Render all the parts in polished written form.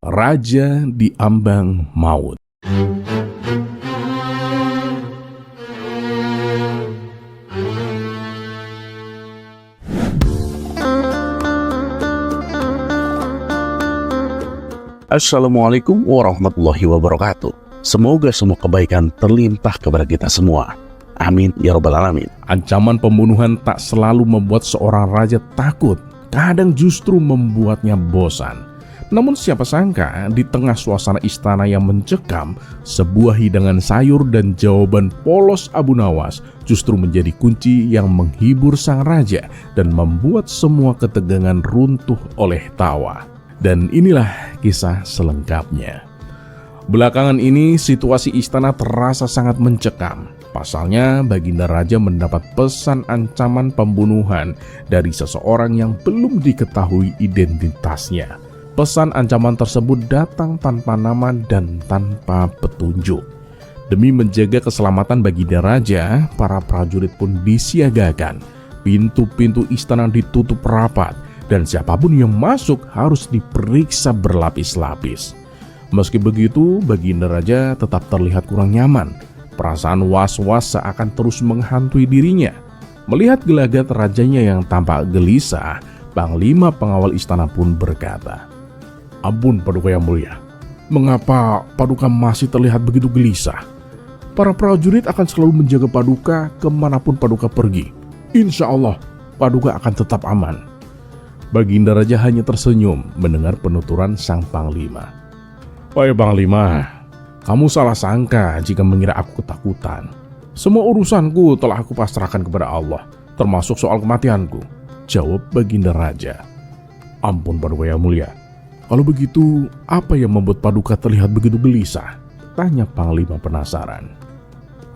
Raja di Ambang Maut. Assalamualaikum warahmatullahi wabarakatuh. Semoga semua kebaikan terlimpah kepada kita semua. Amin ya rabbal alamin. Ancaman pembunuhan tak selalu membuat seorang raja takut, kadang justru membuatnya bosan. Namun siapa sangka di tengah suasana istana yang mencekam, sebuah hidangan sayur dan jawaban polos Abu Nawas justru menjadi kunci yang menghibur sang raja dan membuat semua ketegangan runtuh oleh tawa. Dan inilah kisah selengkapnya. Belakangan ini situasi istana terasa sangat mencekam. Pasalnya Baginda Raja mendapat pesan ancaman pembunuhan dari seseorang yang belum diketahui identitasnya. Pesan ancaman tersebut datang tanpa nama dan tanpa petunjuk. Demi menjaga keselamatan Baginda Raja, para prajurit pun disiagakan. Pintu-pintu istana ditutup rapat dan siapapun yang masuk harus diperiksa berlapis-lapis. Meski begitu, Baginda Raja tetap terlihat kurang nyaman. Perasaan was-was seakan terus menghantui dirinya. Melihat gelagat rajanya yang tampak gelisah, Panglima pengawal istana pun berkata, "Ampun Paduka yang mulia, mengapa Paduka masih terlihat begitu gelisah? Para prajurit akan selalu menjaga Paduka kemanapun Paduka pergi. Insya Allah, Paduka akan tetap aman." Baginda Raja hanya tersenyum mendengar penuturan sang Panglima. "Wahai Panglima, kamu salah sangka jika mengira aku ketakutan. Semua urusanku telah aku pasrahkan kepada Allah, termasuk soal kematianku," jawab Baginda Raja. "Ampun Paduka yang mulia, kalau begitu apa yang membuat Paduka terlihat begitu gelisah?" tanya Panglima penasaran.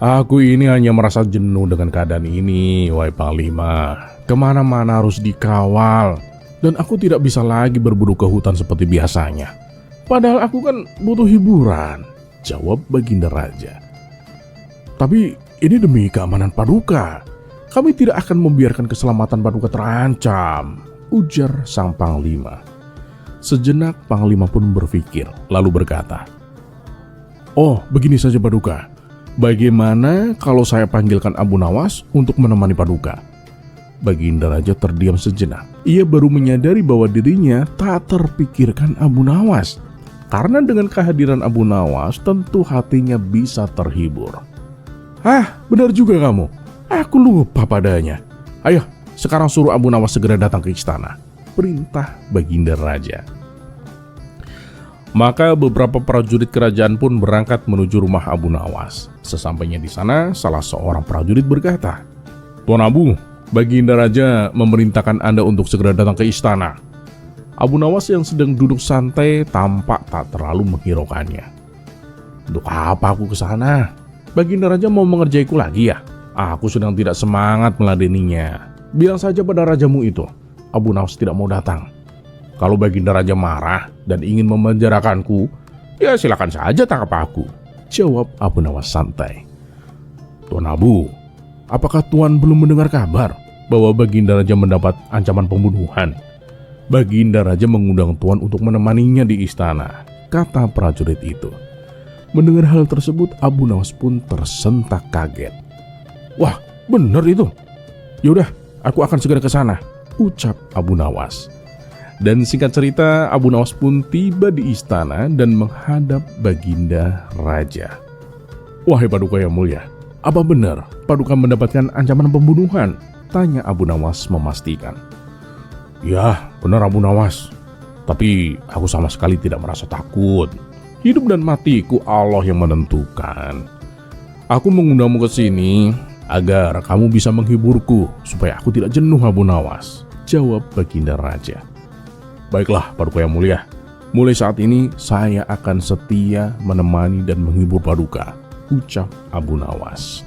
"Aku ini hanya merasa jenuh dengan keadaan ini, wahai Panglima. Kemana-mana harus dikawal, dan aku tidak bisa lagi berburu ke hutan seperti biasanya. Padahal aku kan butuh hiburan," jawab Baginda Raja. "Tapi ini demi keamanan Paduka. Kami tidak akan membiarkan keselamatan Paduka terancam," ujar sang Panglima. Sejenak Panglima pun berpikir, lalu berkata, "Oh, begini saja Paduka. Bagaimana kalau saya panggilkan Abu Nawas untuk menemani Paduka?" Baginda Raja terdiam sejenak. Ia baru menyadari bahwa dirinya tak terpikirkan Abu Nawas. Karena dengan kehadiran Abu Nawas tentu hatinya bisa terhibur. Benar juga kamu. Aku lupa padanya. Ayo, sekarang suruh Abu Nawas segera datang ke istana," perintah Baginda Raja. Maka beberapa prajurit kerajaan pun berangkat menuju rumah Abu Nawas. Sesampainya di sana, salah seorang prajurit berkata, "Tuan Abu, Baginda Raja memerintahkan Anda untuk segera datang ke istana." Abu Nawas yang sedang duduk santai tampak tak terlalu menghiraukannya. "Untuk apa aku ke sana? Baginda Raja mau mengerjaiku lagi ya? Aku sedang tidak semangat meladeninya. Bilang saja pada rajamu itu, Abu Nawas tidak mau datang. Kalau Baginda Raja marah dan ingin memenjarakanku, ya silakan saja tangkap aku," jawab Abu Nawas santai. "Tuan Abu, apakah Tuan belum mendengar kabar bahwa Baginda Raja mendapat ancaman pembunuhan? Baginda Raja mengundang Tuan untuk menemaninya di istana," kata prajurit itu. Mendengar hal tersebut, Abu Nawas pun tersentak kaget. "Wah, benar itu. Yaudah, aku akan segera ke sana," ucap Abu Nawas. Dan singkat cerita, Abu Nawas pun tiba di istana dan menghadap Baginda Raja. "Wahai Paduka yang mulia, apa benar Paduka mendapatkan ancaman pembunuhan?" tanya Abu Nawas memastikan. "Ya, benar Abu Nawas. Tapi aku sama sekali tidak merasa takut. Hidup dan matiku Allah yang menentukan. Aku mengundangmu ke sini agar kamu bisa menghiburku supaya aku tidak jenuh Abu Nawas," jawab Baginda Raja. "Baiklah Paduka yang mulia. Mulai saat ini saya akan setia menemani dan menghibur Paduka," ucap Abu Nawas.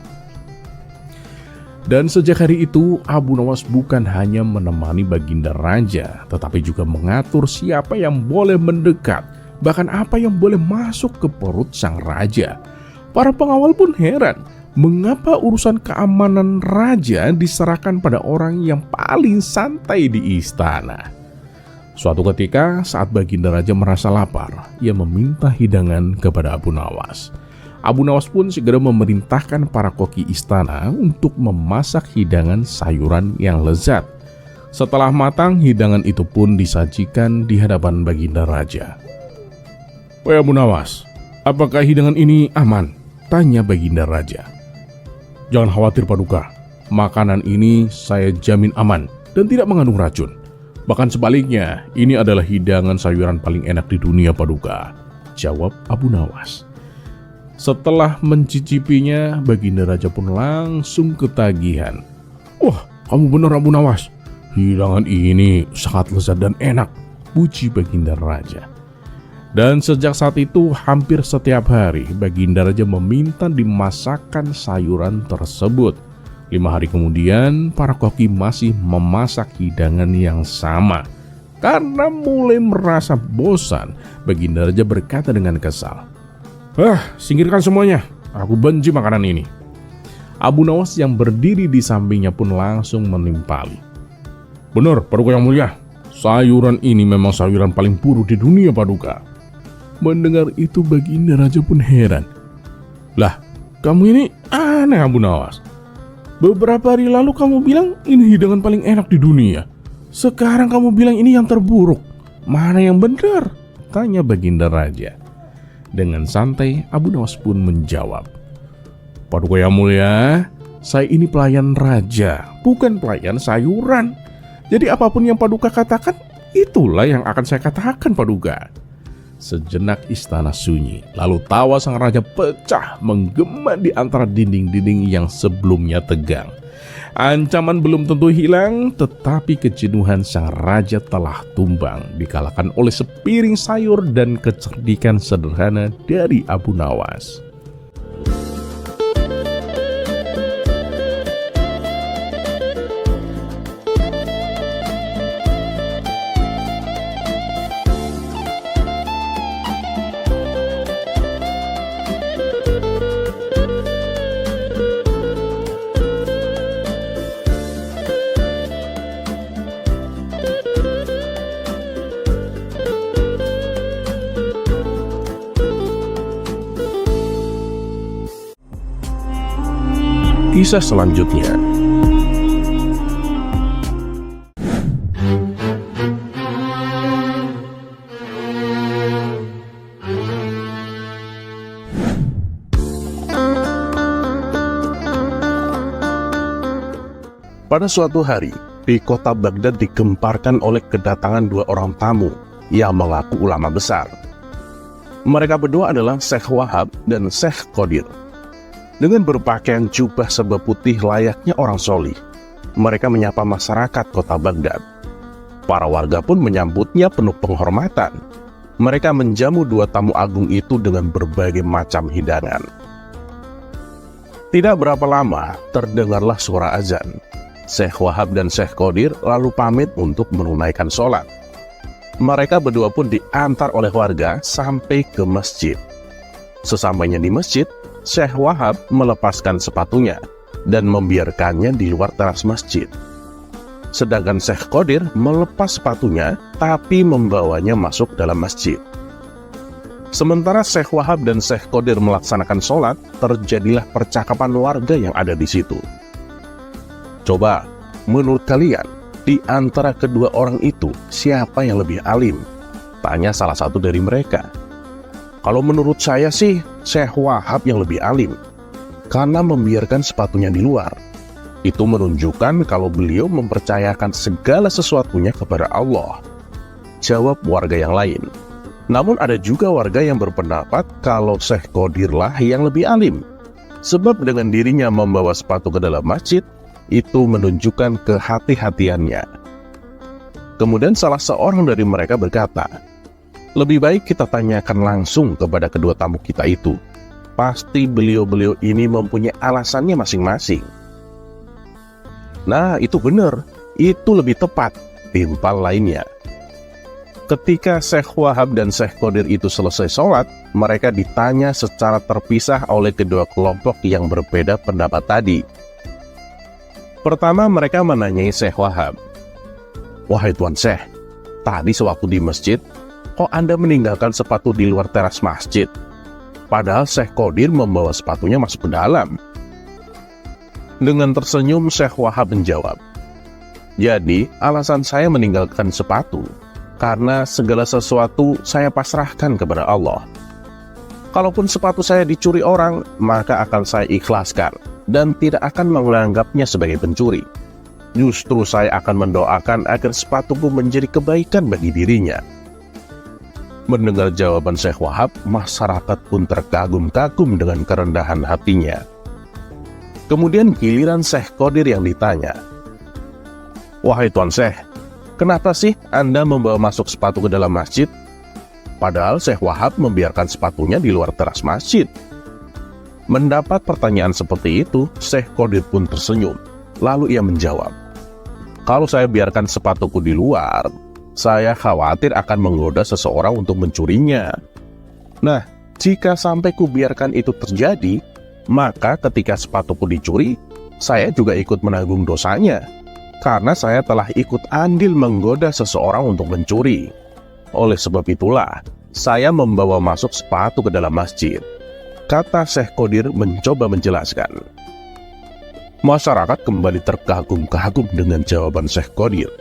Dan sejak hari itu, Abu Nawas bukan hanya menemani Baginda Raja, tetapi juga mengatur siapa yang boleh mendekat, bahkan apa yang boleh masuk ke perut sang raja. Para pengawal pun heran, mengapa urusan keamanan raja diserahkan pada orang yang paling santai di istana. Suatu ketika saat Baginda Raja merasa lapar, ia meminta hidangan kepada Abu Nawas. Abu Nawas pun segera memerintahkan para koki istana untuk memasak hidangan sayuran yang lezat. Setelah matang, hidangan itu pun disajikan di hadapan Baginda Raja. "Wahai Abu Nawas, apakah hidangan ini aman?" tanya Baginda Raja. "Jangan khawatir Paduka, makanan ini saya jamin aman dan tidak mengandung racun. Bahkan sebaliknya, ini adalah hidangan sayuran paling enak di dunia Paduka," jawab Abu Nawas. Setelah mencicipinya, Baginda Raja pun langsung ketagihan. "Wah, kamu benar Abu Nawas. Hidangan ini sangat lezat dan enak," puji Baginda Raja. Dan sejak saat itu, hampir setiap hari Baginda Raja meminta dimasakkan sayuran tersebut. 5 hari kemudian, para koki masih memasak hidangan yang sama. Karena mulai merasa bosan, Baginda Raja berkata dengan kesal, "Singkirkan semuanya, aku benci makanan ini." Abu Nawas yang berdiri di sampingnya pun langsung menimpali. "Benar, Paduka yang mulia, sayuran ini memang sayuran paling buruk di dunia Paduka." Mendengar itu Baginda Raja pun heran. "Lah, kamu ini aneh Abu Nawas. Beberapa hari lalu kamu bilang ini hidangan paling enak di dunia. Sekarang kamu bilang ini yang terburuk. Mana yang benar?" tanya Baginda Raja. Dengan santai, Abu Nawas pun menjawab, "Paduka yang mulia, saya ini pelayan raja, bukan pelayan sayuran. Jadi apapun yang Paduka katakan, itulah yang akan saya katakan Paduka." Sejenak istana sunyi, lalu tawa sang raja pecah menggema di antara dinding-dinding yang sebelumnya tegang. Ancaman belum tentu hilang, tetapi kejenuhan sang raja telah tumbang, dikalahkan oleh sepiring sayur dan kecerdikan sederhana dari Abu Nawas. Kisah selanjutnya. Pada suatu hari, di kota Baghdad digemparkan oleh kedatangan 2 orang tamu yang mengaku ulama besar. Mereka berdua adalah Syekh Wahab dan Syekh Qadir. Dengan berpakaian jubah serba putih layaknya orang solih, mereka menyapa masyarakat kota Baghdad. Para warga pun menyambutnya penuh penghormatan. Mereka menjamu 2 tamu agung itu dengan berbagai macam hidangan. Tidak berapa lama, terdengarlah suara azan. Syekh Wahab dan Syekh Qadir lalu pamit untuk menunaikan sholat. Mereka berdua pun diantar oleh warga sampai ke masjid. Sesampainya di masjid, Syekh Wahab melepaskan sepatunya dan membiarkannya di luar teras masjid. Sedangkan Syekh Qadir melepas sepatunya tapi membawanya masuk dalam masjid. Sementara Syekh Wahab dan Syekh Qadir melaksanakan sholat, terjadilah percakapan warga yang ada di situ. "Coba, menurut kalian, di antara kedua orang itu, siapa yang lebih alim?" tanya salah satu dari mereka. "Kalau menurut saya sih, Syekh Wahab yang lebih alim, karena membiarkan sepatunya di luar. Itu menunjukkan kalau beliau mempercayakan segala sesuatunya kepada Allah," jawab warga yang lain. Namun ada juga warga yang berpendapat kalau Syekh Qadirlah yang lebih alim, sebab dengan dirinya membawa sepatu ke dalam masjid, itu menunjukkan kehati-hatiannya. Kemudian salah seorang dari mereka berkata, "Lebih baik kita tanyakan langsung kepada kedua tamu kita itu. Pasti beliau-beliau ini mempunyai alasannya masing-masing." "Nah, itu benar. Itu lebih tepat," timpal lainnya. Ketika Syekh Wahab dan Syekh Qadir itu selesai sholat, mereka ditanya secara terpisah oleh kedua kelompok yang berbeda pendapat tadi. Pertama mereka menanyai Syekh Wahab, "Wahai Tuan Syekh, tadi sewaktu di masjid, kok Anda meninggalkan sepatu di luar teras masjid? Padahal Syekh Qadir membawa sepatunya masuk ke dalam. Dengan tersenyum, Syekh Wahab menjawab, jadi alasan saya meninggalkan sepatu karena segala sesuatu saya pasrahkan kepada Allah. Kalaupun sepatu saya dicuri orang, maka akan saya ikhlaskan dan tidak akan menganggapnya sebagai pencuri. Justru saya akan mendoakan agar sepatuku menjadi kebaikan bagi dirinya. Mendengar jawaban Syekh Wahab, masyarakat pun terkagum-kagum dengan kerendahan hatinya. Kemudian giliran Syekh Qadir yang ditanya, "Wahai Tuan Syekh, kenapa sih Anda membawa masuk sepatu ke dalam masjid?" Padahal Syekh Wahab membiarkan sepatunya di luar teras masjid. Mendapat pertanyaan seperti itu, Syekh Qadir pun tersenyum. Lalu ia menjawab, "Kalau saya biarkan sepatuku di luar, saya khawatir akan menggoda seseorang untuk mencurinya. Nah, jika sampai kubiarkan itu terjadi, maka ketika sepatuku dicuri, saya juga ikut menanggung dosanya, karena saya telah ikut andil menggoda seseorang untuk mencuri. Oleh sebab itulah, saya membawa masuk sepatu ke dalam masjid," kata Syekh Qadir mencoba menjelaskan. Masyarakat kembali terkagum-kagum dengan jawaban Syekh Qadir.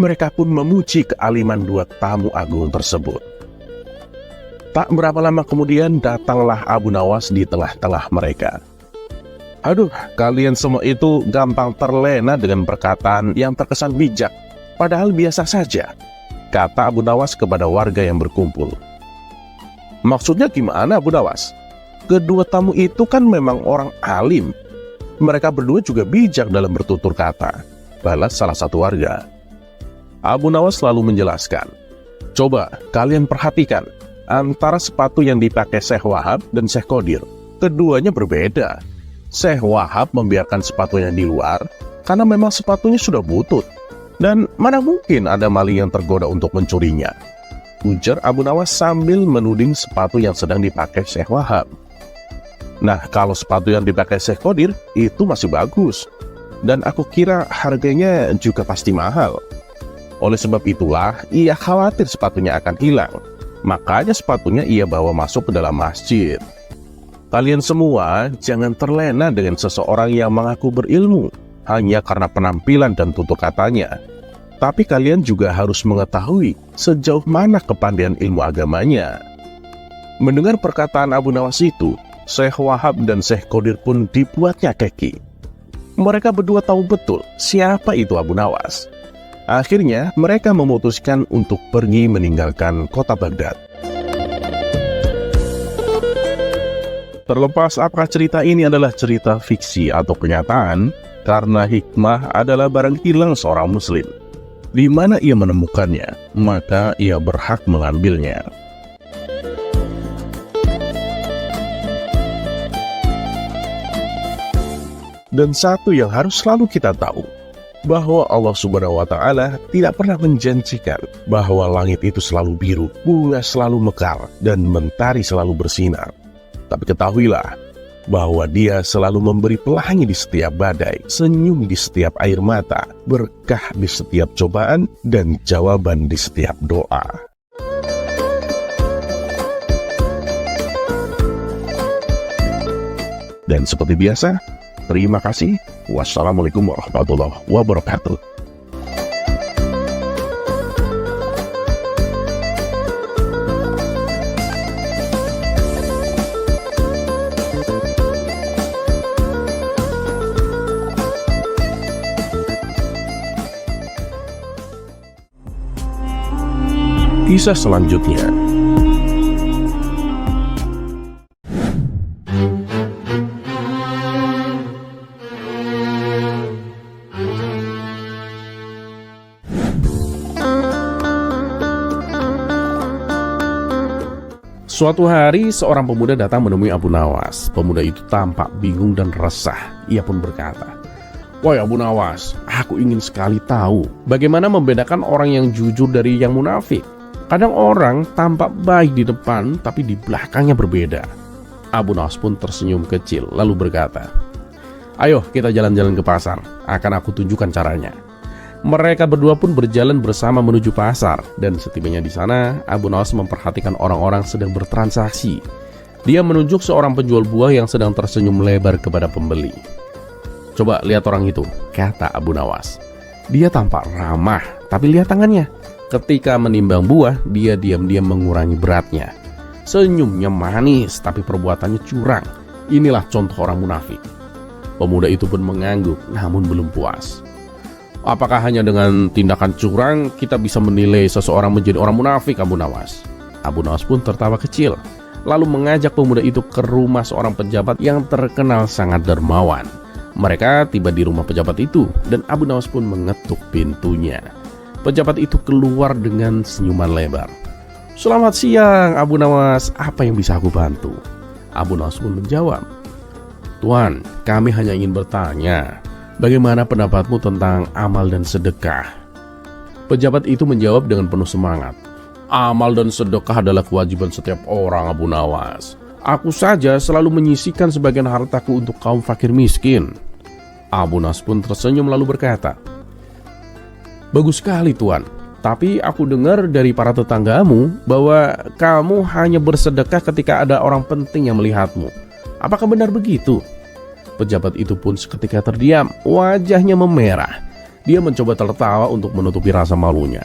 Mereka pun memuji kealiman dua tamu agung tersebut. Tak berapa lama kemudian datanglah Abu Nawas di tengah-tengah mereka. "Aduh, kalian semua itu gampang terlena dengan perkataan yang terkesan bijak, padahal biasa saja," kata Abu Nawas kepada warga yang berkumpul. "Maksudnya gimana, Abu Nawas? Kedua tamu itu kan memang orang alim. Mereka berdua juga bijak dalam bertutur kata," balas salah satu warga. Abu Nawas lalu menjelaskan, "Coba kalian perhatikan antara sepatu yang dipakai Syekh Wahab dan Syekh Qadir. Keduanya berbeda. Syekh Wahab membiarkan sepatunya di luar karena memang sepatunya sudah butut. Dan mana mungkin ada maling yang tergoda untuk mencurinya," ujar Abu Nawas sambil menuding sepatu yang sedang dipakai Syekh Wahab. "Nah, kalau sepatu yang dipakai Syekh Qadir itu masih bagus. Dan aku kira harganya juga pasti mahal. Oleh sebab itulah ia khawatir sepatunya akan hilang. Makanya sepatunya ia bawa masuk ke dalam masjid. Kalian semua jangan terlena dengan seseorang yang mengaku berilmu hanya karena penampilan dan tutur katanya. Tapi kalian juga harus mengetahui sejauh mana kepandaian ilmu agamanya." Mendengar perkataan Abu Nawas itu, Syekh Wahab dan Syekh Qadir pun dibuatnya keki. Mereka berdua tahu betul siapa itu Abu Nawas. Akhirnya mereka memutuskan untuk pergi meninggalkan kota Baghdad. Terlepas apakah cerita ini adalah cerita fiksi atau kenyataan, karena hikmah adalah barang hilang seorang muslim. Di mana ia menemukannya, maka ia berhak mengambilnya. Dan satu yang harus selalu kita tahu, bahwa Allah Subhanahu wa Ta'ala tidak pernah menjanjikan bahwa langit itu selalu biru, bunga selalu mekar, dan mentari selalu bersinar. Tapi ketahuilah bahwa Dia selalu memberi pelangi di setiap badai, senyum di setiap air mata, berkah di setiap cobaan, dan jawaban di setiap doa. Dan seperti biasa, terima kasih. Wassalamualaikum warahmatullahi wabarakatuh. Kisah selanjutnya. Suatu hari, seorang pemuda datang menemui Abu Nawas. Pemuda itu tampak bingung dan resah. Ia pun berkata, "Wahai Abu Nawas, aku ingin sekali tahu bagaimana membedakan orang yang jujur dari yang munafik. Kadang orang tampak baik di depan, tapi di belakangnya berbeda." Abu Nawas pun tersenyum kecil, lalu berkata, "Ayo kita jalan-jalan ke pasar, akan aku tunjukkan caranya." Mereka berdua pun berjalan bersama menuju pasar, dan setibanya di sana, Abu Nawas memperhatikan orang-orang sedang bertransaksi. Dia menunjuk seorang penjual buah yang sedang tersenyum lebar kepada pembeli. "Coba lihat orang itu," kata Abu Nawas. "Dia tampak ramah, tapi lihat tangannya. Ketika menimbang buah, dia diam-diam mengurangi beratnya. Senyumnya manis, tapi perbuatannya curang. Inilah contoh orang munafik." Pemuda itu pun mengangguk, namun belum puas. "Apakah hanya dengan tindakan curang kita bisa menilai seseorang menjadi orang munafik, Abu Nawas?" Abu Nawas pun tertawa kecil, lalu mengajak pemuda itu ke rumah seorang pejabat yang terkenal sangat dermawan. Mereka tiba di rumah pejabat itu, dan Abu Nawas pun mengetuk pintunya. Pejabat itu keluar dengan senyuman lebar. "Selamat siang, Abu Nawas. Apa yang bisa aku bantu?" Abu Nawas pun menjawab, "Tuan, kami hanya ingin bertanya, bagaimana pendapatmu tentang amal dan sedekah?" Pejabat itu menjawab dengan penuh semangat, "Amal dan sedekah adalah kewajiban setiap orang, Abu Nawas. Aku saja selalu menyisihkan sebagian hartaku untuk kaum fakir miskin." Abu Nawas pun tersenyum lalu berkata, "Bagus sekali, Tuan. Tapi aku dengar dari para tetanggamu bahwa kamu hanya bersedekah ketika ada orang penting yang melihatmu. Apakah benar begitu?" Pejabat itu pun seketika terdiam, wajahnya memerah. Dia mencoba tertawa untuk menutupi rasa malunya.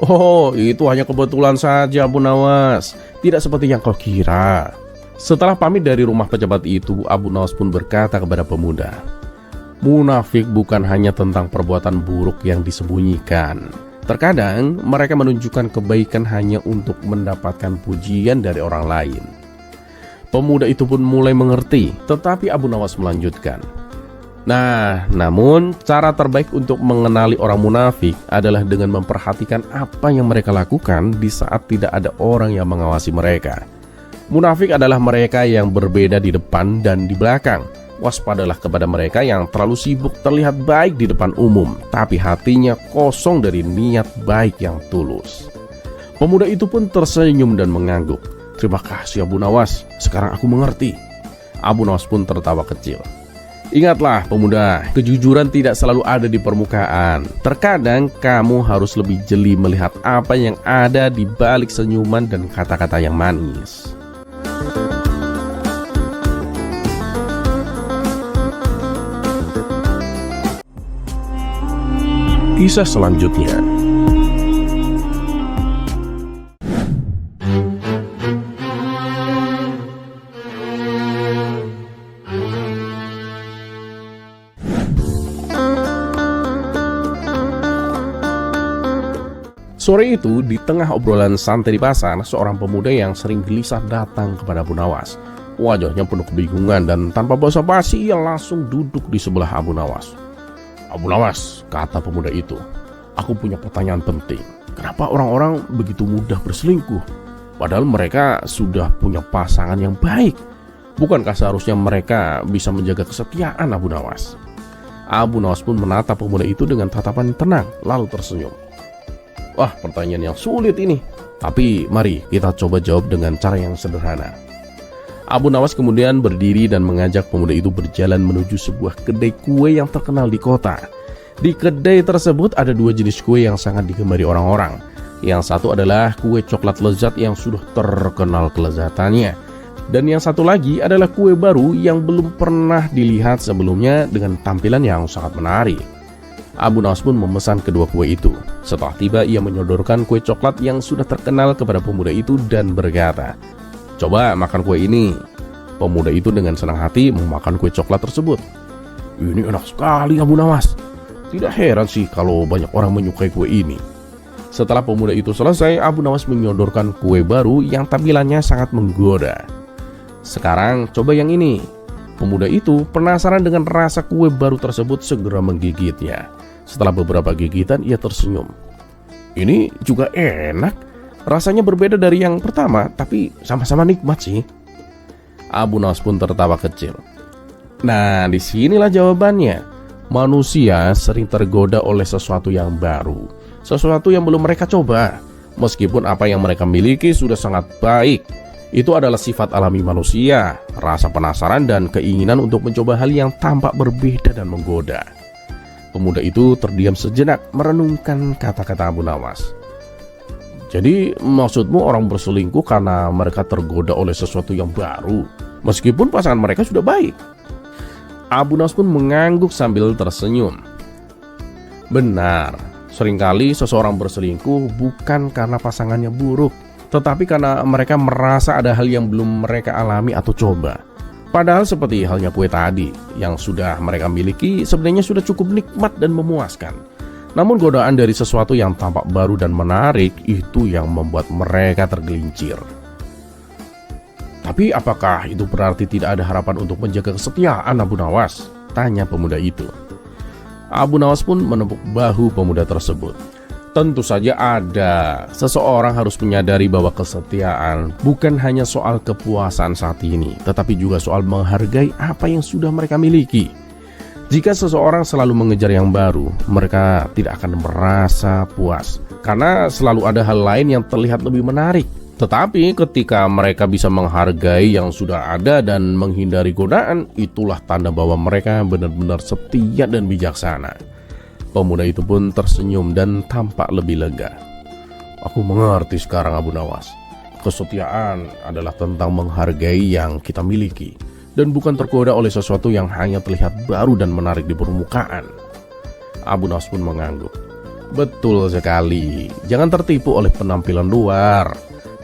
"Oh, itu hanya kebetulan saja, Abu Nawas. Tidak seperti yang kau kira." Setelah pamit dari rumah pejabat itu, Abu Nawas pun berkata kepada pemuda, "Munafik bukan hanya tentang perbuatan buruk yang disembunyikan. Terkadang mereka menunjukkan kebaikan hanya untuk mendapatkan pujian dari orang lain." Pemuda itu pun mulai mengerti, tetapi Abu Nawas melanjutkan, namun cara terbaik untuk mengenali orang munafik adalah dengan memperhatikan apa yang mereka lakukan di saat tidak ada orang yang mengawasi mereka. Munafik adalah mereka yang berbeda di depan dan di belakang. Waspadalah kepada mereka yang terlalu sibuk terlihat baik di depan umum, tapi hatinya kosong dari niat baik yang tulus. Pemuda itu pun tersenyum dan mengangguk. "Terima kasih, Abu Nawas. Sekarang aku mengerti." Abu Nawas pun tertawa kecil. "Ingatlah pemuda, kejujuran tidak selalu ada di permukaan. Terkadang kamu harus lebih jeli melihat apa yang ada di balik senyuman dan kata-kata yang manis." Kisah selanjutnya. Sore itu, di tengah obrolan santai di pasar, seorang pemuda yang sering gelisah datang kepada Abu Nawas. Wajahnya penuh kebingungan dan tanpa basa-basi ia langsung duduk di sebelah Abu Nawas. "Abu Nawas," kata pemuda itu, "aku punya pertanyaan penting. Kenapa orang-orang begitu mudah berselingkuh? Padahal mereka sudah punya pasangan yang baik. Bukankah seharusnya mereka bisa menjaga kesetiaan, Abu Nawas?" Abu Nawas pun menatap pemuda itu dengan tatapan tenang, lalu tersenyum. "Wah, pertanyaan yang sulit ini. Tapi mari kita coba jawab dengan cara yang sederhana." Abu Nawas kemudian berdiri dan mengajak pemuda itu berjalan menuju sebuah kedai kue yang terkenal di kota. Di kedai tersebut ada dua jenis kue yang sangat digemari orang-orang. Yang satu adalah kue coklat lezat yang sudah terkenal kelezatannya. Dan yang satu lagi adalah kue baru yang belum pernah dilihat sebelumnya dengan tampilan yang sangat menarik. Abu Nawas pun memesan kedua kue itu. Setelah tiba, ia menyodorkan kue coklat yang sudah terkenal kepada pemuda itu dan berkata, "Coba makan kue ini." Pemuda itu dengan senang hati memakan kue coklat tersebut. "Ini enak sekali, Abu Nawas. Tidak heran sih kalau banyak orang menyukai kue ini." Setelah pemuda itu selesai, Abu Nawas menyodorkan kue baru yang tampilannya sangat menggoda. "Sekarang coba yang ini." Pemuda itu penasaran dengan rasa kue baru tersebut, segera menggigitnya. Setelah beberapa gigitan, ia tersenyum. "Ini juga enak. Rasanya berbeda dari yang pertama, tapi sama-sama nikmat sih." Abu Nawas pun tertawa kecil. Nah, disinilah jawabannya. Manusia sering tergoda oleh sesuatu yang baru, sesuatu yang belum mereka coba. Meskipun apa yang mereka miliki sudah sangat baik, itu adalah sifat alami manusia, rasa penasaran dan keinginan untuk mencoba hal yang tampak berbeda dan menggoda. Pemuda itu terdiam sejenak merenungkan kata-kata Abu Nawas. Jadi maksudmu orang berselingkuh karena mereka tergoda oleh sesuatu yang baru, meskipun pasangan mereka sudah baik? Abu Nawas pun mengangguk sambil tersenyum. Benar, seringkali seseorang berselingkuh bukan karena pasangannya buruk, tetapi karena mereka merasa ada hal yang belum mereka alami atau coba. Padahal seperti halnya kue tadi, yang sudah mereka miliki sebenarnya sudah cukup nikmat dan memuaskan. Namun godaan dari sesuatu yang tampak baru dan menarik itu yang membuat mereka tergelincir. Tapi apakah itu berarti tidak ada harapan untuk menjaga kesetiaan Abu Nawas? Tanya pemuda itu. Abu Nawas pun menepuk bahu pemuda tersebut. Tentu saja ada. Seseorang harus menyadari bahwa kesetiaan bukan hanya soal kepuasan saat ini, tetapi juga soal menghargai apa yang sudah mereka miliki. Jika seseorang selalu mengejar yang baru, mereka tidak akan merasa puas, karena selalu ada hal lain yang terlihat lebih menarik. Tetapi ketika mereka bisa menghargai yang sudah ada dan menghindari godaan, itulah tanda bahwa mereka benar-benar setia dan bijaksana. Pemuda itu pun tersenyum dan tampak lebih lega. Aku mengerti sekarang Abu Nawas. Kesetiaan adalah tentang menghargai yang kita miliki, dan bukan tergoda oleh sesuatu yang hanya terlihat baru dan menarik di permukaan. Abu Nawas pun mengangguk. Betul sekali, jangan tertipu oleh penampilan luar.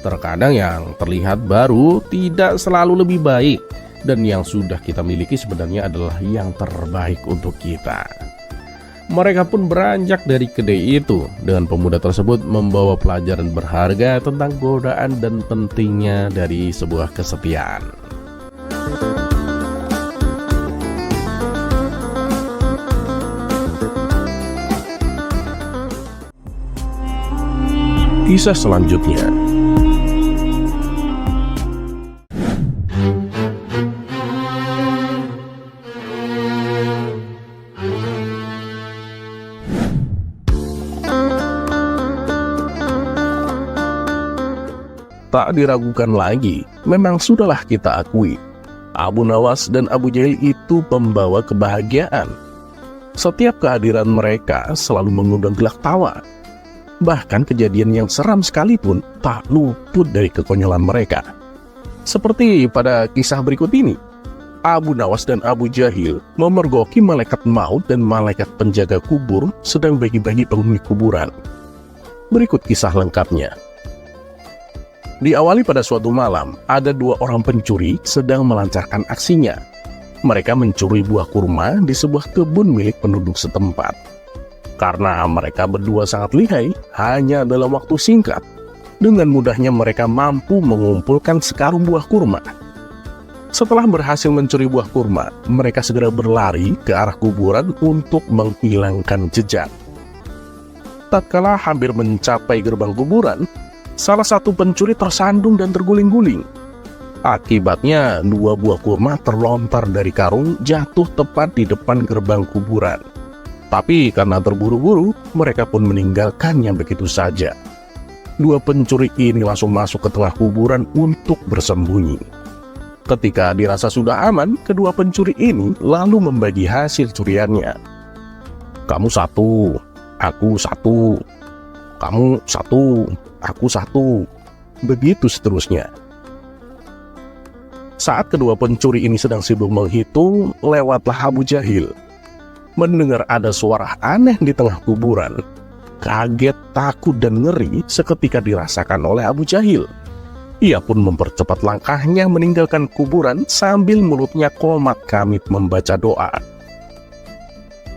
Terkadang yang terlihat baru tidak selalu lebih baik, dan yang sudah kita miliki sebenarnya adalah yang terbaik untuk kita. Mereka pun beranjak dari kedai itu, dengan pemuda tersebut membawa pelajaran berharga tentang godaan dan pentingnya dari sebuah kesetiaan. Kisah selanjutnya. Tak diragukan lagi, memang sudahlah kita akui, Abu Nawas dan Abu Jahil itu pembawa kebahagiaan. Setiap kehadiran mereka selalu mengundang gelak tawa. Bahkan kejadian yang seram sekalipun tak luput dari kekonyolan mereka. Seperti pada kisah berikut ini, Abu Nawas dan Abu Jahil memergoki malaikat maut dan malaikat penjaga kubur sedang bagi-bagi penghuni kuburan. Berikut kisah lengkapnya. Diawali pada suatu malam, ada dua orang pencuri sedang melancarkan aksinya. Mereka mencuri buah kurma di sebuah kebun milik penduduk setempat. Karena mereka berdua sangat lihai, hanya dalam waktu singkat, dengan mudahnya mereka mampu mengumpulkan sekarung buah kurma. Setelah berhasil mencuri buah kurma, mereka segera berlari ke arah kuburan untuk menghilangkan jejak. Tatkala hampir mencapai gerbang kuburan, salah satu pencuri tersandung dan terguling-guling. Akibatnya, dua buah kurma terlontar dari karung jatuh tepat di depan gerbang kuburan. Tapi karena terburu-buru, mereka pun meninggalkannya begitu saja. Dua pencuri ini langsung masuk ke tengah kuburan untuk bersembunyi. Ketika dirasa sudah aman, kedua pencuri ini lalu membagi hasil curiannya. Kamu satu, aku satu. Kamu satu, aku satu. Begitu seterusnya. Saat kedua pencuri ini sedang sibuk menghitung, lewatlah Abu Jahil. Mendengar ada suara aneh di tengah kuburan. Kaget, takut, dan ngeri seketika dirasakan oleh Abu Jahil. Ia pun mempercepat langkahnya meninggalkan kuburan sambil mulutnya komat kamit membaca doa.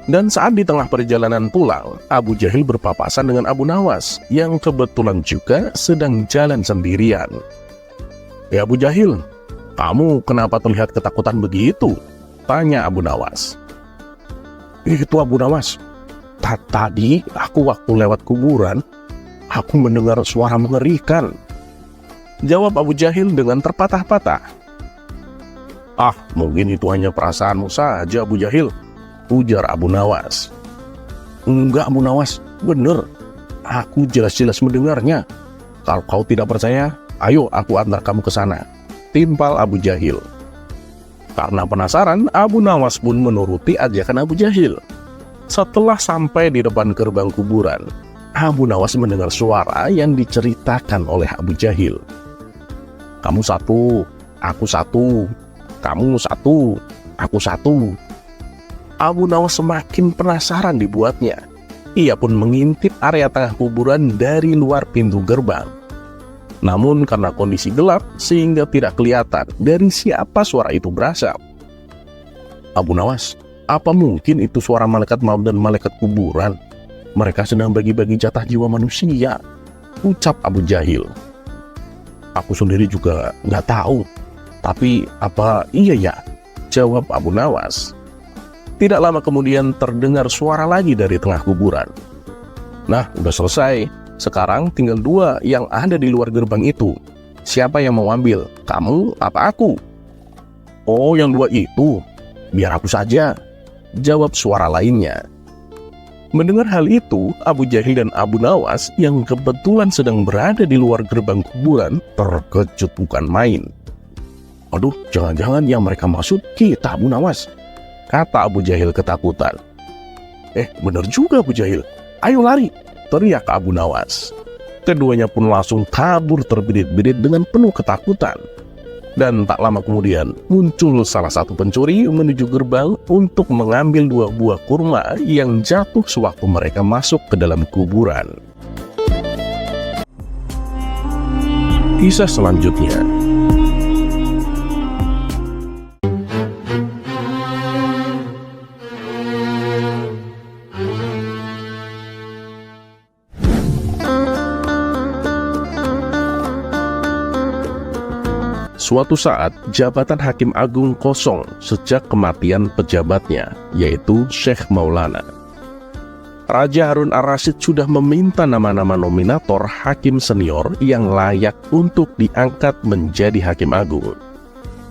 Dan saat di tengah perjalanan pulang, Abu Jahil berpapasan dengan Abu Nawas yang kebetulan juga sedang jalan sendirian. "Ya Abu Jahil, kamu kenapa terlihat ketakutan begitu?" tanya Abu Nawas. "Itu Abu Nawas, tadi aku waktu lewat kuburan, aku mendengar suara mengerikan," jawab Abu Jahil dengan terpatah-patah. "Ah, mungkin itu hanya perasaanmu saja Abu Jahil," ujar Abu Nawas. "Enggak Abu Nawas, bener, aku jelas-jelas mendengarnya. Kalau kau tidak percaya, ayo aku antar kamu ke sana," timpal Abu Jahil. Karena penasaran, Abu Nawas pun menuruti ajakan Abu Jahil. Setelah sampai di depan gerbang kuburan, Abu Nawas mendengar suara yang diceritakan oleh Abu Jahil. "Kamu satu, aku satu. Kamu satu, aku satu." Abu Nawas semakin penasaran dibuatnya. Ia pun mengintip area tengah kuburan dari luar pintu gerbang. Namun karena kondisi gelap sehingga tidak kelihatan dari siapa suara itu berasal. "Abu Nawas, apa mungkin itu suara malaikat maut dan malaikat kuburan? Mereka sedang bagi-bagi jatah jiwa manusia," ucap Abu Jahil. "Aku sendiri juga nggak tahu. Tapi apa iya ya?" jawab Abu Nawas. Tidak lama kemudian terdengar suara lagi dari tengah kuburan. "Nah, udah selesai. Sekarang tinggal 2 yang ada di luar gerbang itu. Siapa yang mau ambil? Kamu apa aku?" "Oh, yang 2 itu? Biar aku saja," jawab suara lainnya. Mendengar hal itu, Abu Jahil dan Abu Nawas yang kebetulan sedang berada di luar gerbang kuburan terkejut bukan main. "Aduh, jangan-jangan yang mereka maksud kita, Abu Nawas," kata Abu Jahil ketakutan. Bener juga Abu Jahil. Ayo lari," teriak Abu Nawas. Keduanya pun langsung kabur terbirit-birit dengan penuh ketakutan. Dan tak lama kemudian muncul salah satu pencuri menuju gerbang untuk mengambil 2 buah kurma yang jatuh sewaktu mereka masuk ke dalam kuburan. Kisah selanjutnya. Suatu saat, jabatan Hakim Agung kosong sejak kematian pejabatnya, yaitu Syekh Maulana. Raja Harun Ar-Rasyid sudah meminta nama-nama nominator hakim senior yang layak untuk diangkat menjadi Hakim Agung.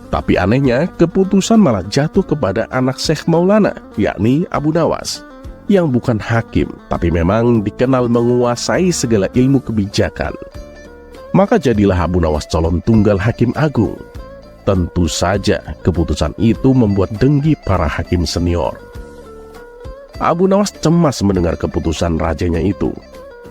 Tapi anehnya, keputusan malah jatuh kepada anak Syekh Maulana, yakni Abu Nawas, yang bukan hakim, tapi memang dikenal menguasai segala ilmu kebijakan. Maka jadilah Abu Nawas calon tunggal Hakim Agung. Tentu saja keputusan itu membuat dengki para hakim senior. Abu Nawas cemas mendengar keputusan rajanya itu.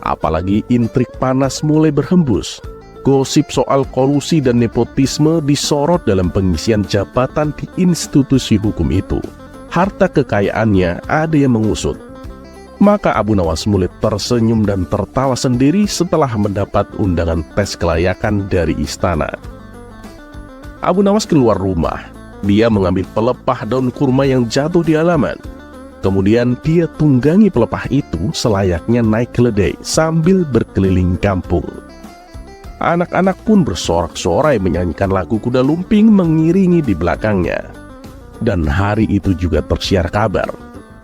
Apalagi intrik panas mulai berhembus. Gosip soal kolusi dan nepotisme disorot dalam pengisian jabatan di institusi hukum itu. Harta kekayaannya ada yang mengusut. Maka Abu Nawas mulai tersenyum dan tertawa sendiri setelah mendapat undangan tes kelayakan dari istana. Abu Nawas keluar rumah. Dia mengambil pelepah daun kurma yang jatuh di halaman. Kemudian dia tunggangi pelepah itu selayaknya naik keledai sambil berkeliling kampung. Anak-anak pun bersorak-sorai menyanyikan lagu kuda lumping mengiringi di belakangnya. Dan hari itu juga tersiar kabar.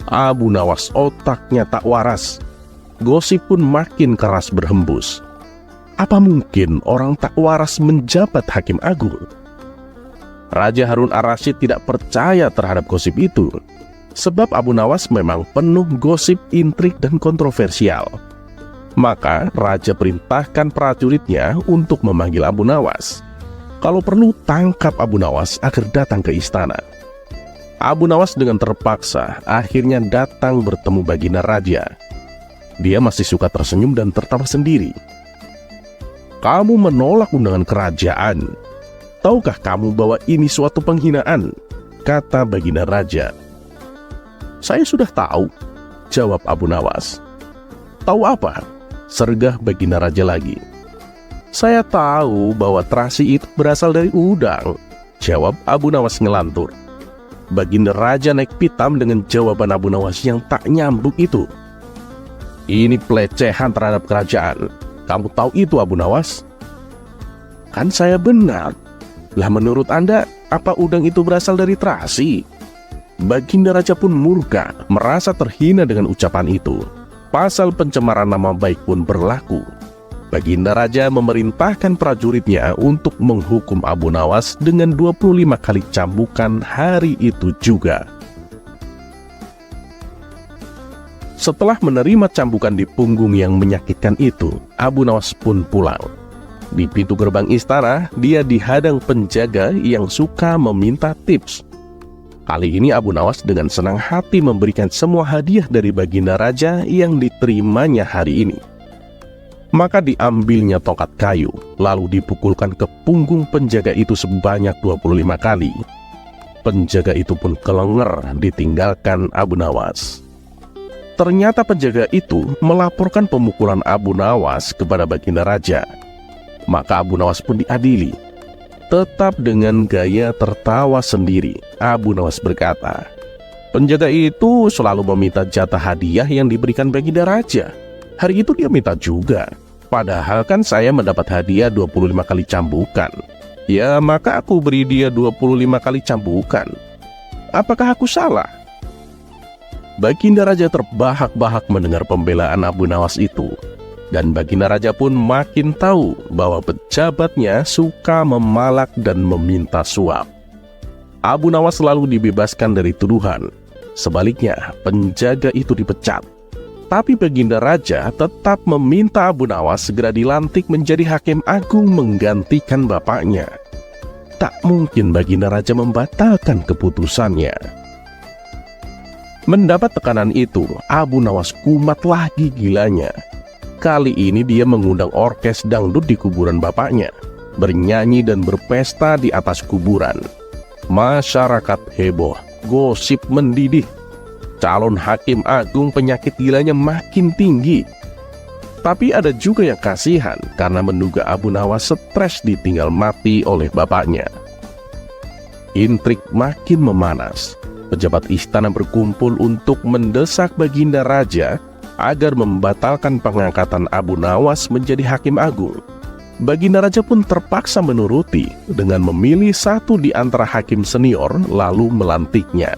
Abu Nawas otaknya tak waras. Gosip pun makin keras berhembus. Apa mungkin orang tak waras menjabat Hakim Agung? Raja Harun Ar-Rasyid tidak percaya terhadap gosip itu. Sebab Abu Nawas memang penuh gosip, intrik, dan kontroversial. Maka raja perintahkan prajuritnya untuk memanggil Abu Nawas. Kalau perlu tangkap Abu Nawas agar datang ke istana. Abu Nawas dengan terpaksa akhirnya datang bertemu baginda raja. Dia masih suka tersenyum dan tertawa sendiri. "Kamu menolak undangan kerajaan. Tahukah kamu bahwa ini suatu penghinaan?" kata baginda raja. "Saya sudah tahu," jawab Abu Nawas. "Tahu apa?" sergah baginda raja lagi. "Saya tahu bahwa terasi itu berasal dari udang," jawab Abu Nawas ngelantur. Baginda raja naik pitam dengan jawaban Abu Nawas yang tak nyambung itu. "Ini pelecehan terhadap kerajaan. Kamu tahu itu, Abu Nawas?" "Kan saya benar. Lah menurut Anda, apa udang itu berasal dari terasi?" Baginda raja pun murka, merasa terhina dengan ucapan itu. Pasal pencemaran nama baik pun berlaku. Baginda raja memerintahkan prajuritnya untuk menghukum Abu Nawas dengan 25 kali cambukan hari itu juga. Setelah menerima cambukan di punggung yang menyakitkan itu, Abu Nawas pun pulang. Di pintu gerbang istana, dia dihadang penjaga yang suka meminta tips. Kali ini Abu Nawas dengan senang hati memberikan semua hadiah dari baginda raja yang diterimanya hari ini. Maka diambilnya tongkat kayu, lalu dipukulkan ke punggung penjaga itu sebanyak 25 kali. Penjaga itu pun kelenger ditinggalkan Abu Nawas. Ternyata penjaga itu melaporkan pemukulan Abu Nawas kepada baginda raja. Maka Abu Nawas pun diadili. Tetap dengan gaya tertawa sendiri, Abu Nawas berkata, "Penjaga itu selalu meminta jatah hadiah yang diberikan baginda raja. Hari itu dia minta juga. Padahal kan saya mendapat hadiah 25 kali cambukan. Ya, maka aku beri dia 25 kali cambukan. Apakah aku salah?" Baginda raja terbahak-bahak mendengar pembelaan Abu Nawas itu. Dan baginda raja pun makin tahu bahwa pejabatnya suka memalak dan meminta suap. Abu Nawas selalu dibebaskan dari tuduhan. Sebaliknya, penjaga itu dipecat. Tapi baginda raja tetap meminta Abu Nawas segera dilantik menjadi hakim agung menggantikan bapaknya. Tak mungkin baginda raja membatalkan keputusannya. Mendapat tekanan itu, Abu Nawas kumat lagi gilanya. Kali ini dia mengundang orkes dangdut di kuburan bapaknya, bernyanyi dan berpesta di atas kuburan. Masyarakat heboh, gosip mendidih. Calon hakim agung penyakit gilanya makin tinggi. Tapi ada juga yang kasihan karena menduga Abu Nawas stres ditinggal mati oleh bapaknya. Intrik makin memanas. Pejabat istana berkumpul untuk mendesak baginda raja agar membatalkan pengangkatan Abu Nawas menjadi hakim agung. Baginda raja pun terpaksa menuruti dengan memilih satu di antara hakim senior lalu melantiknya.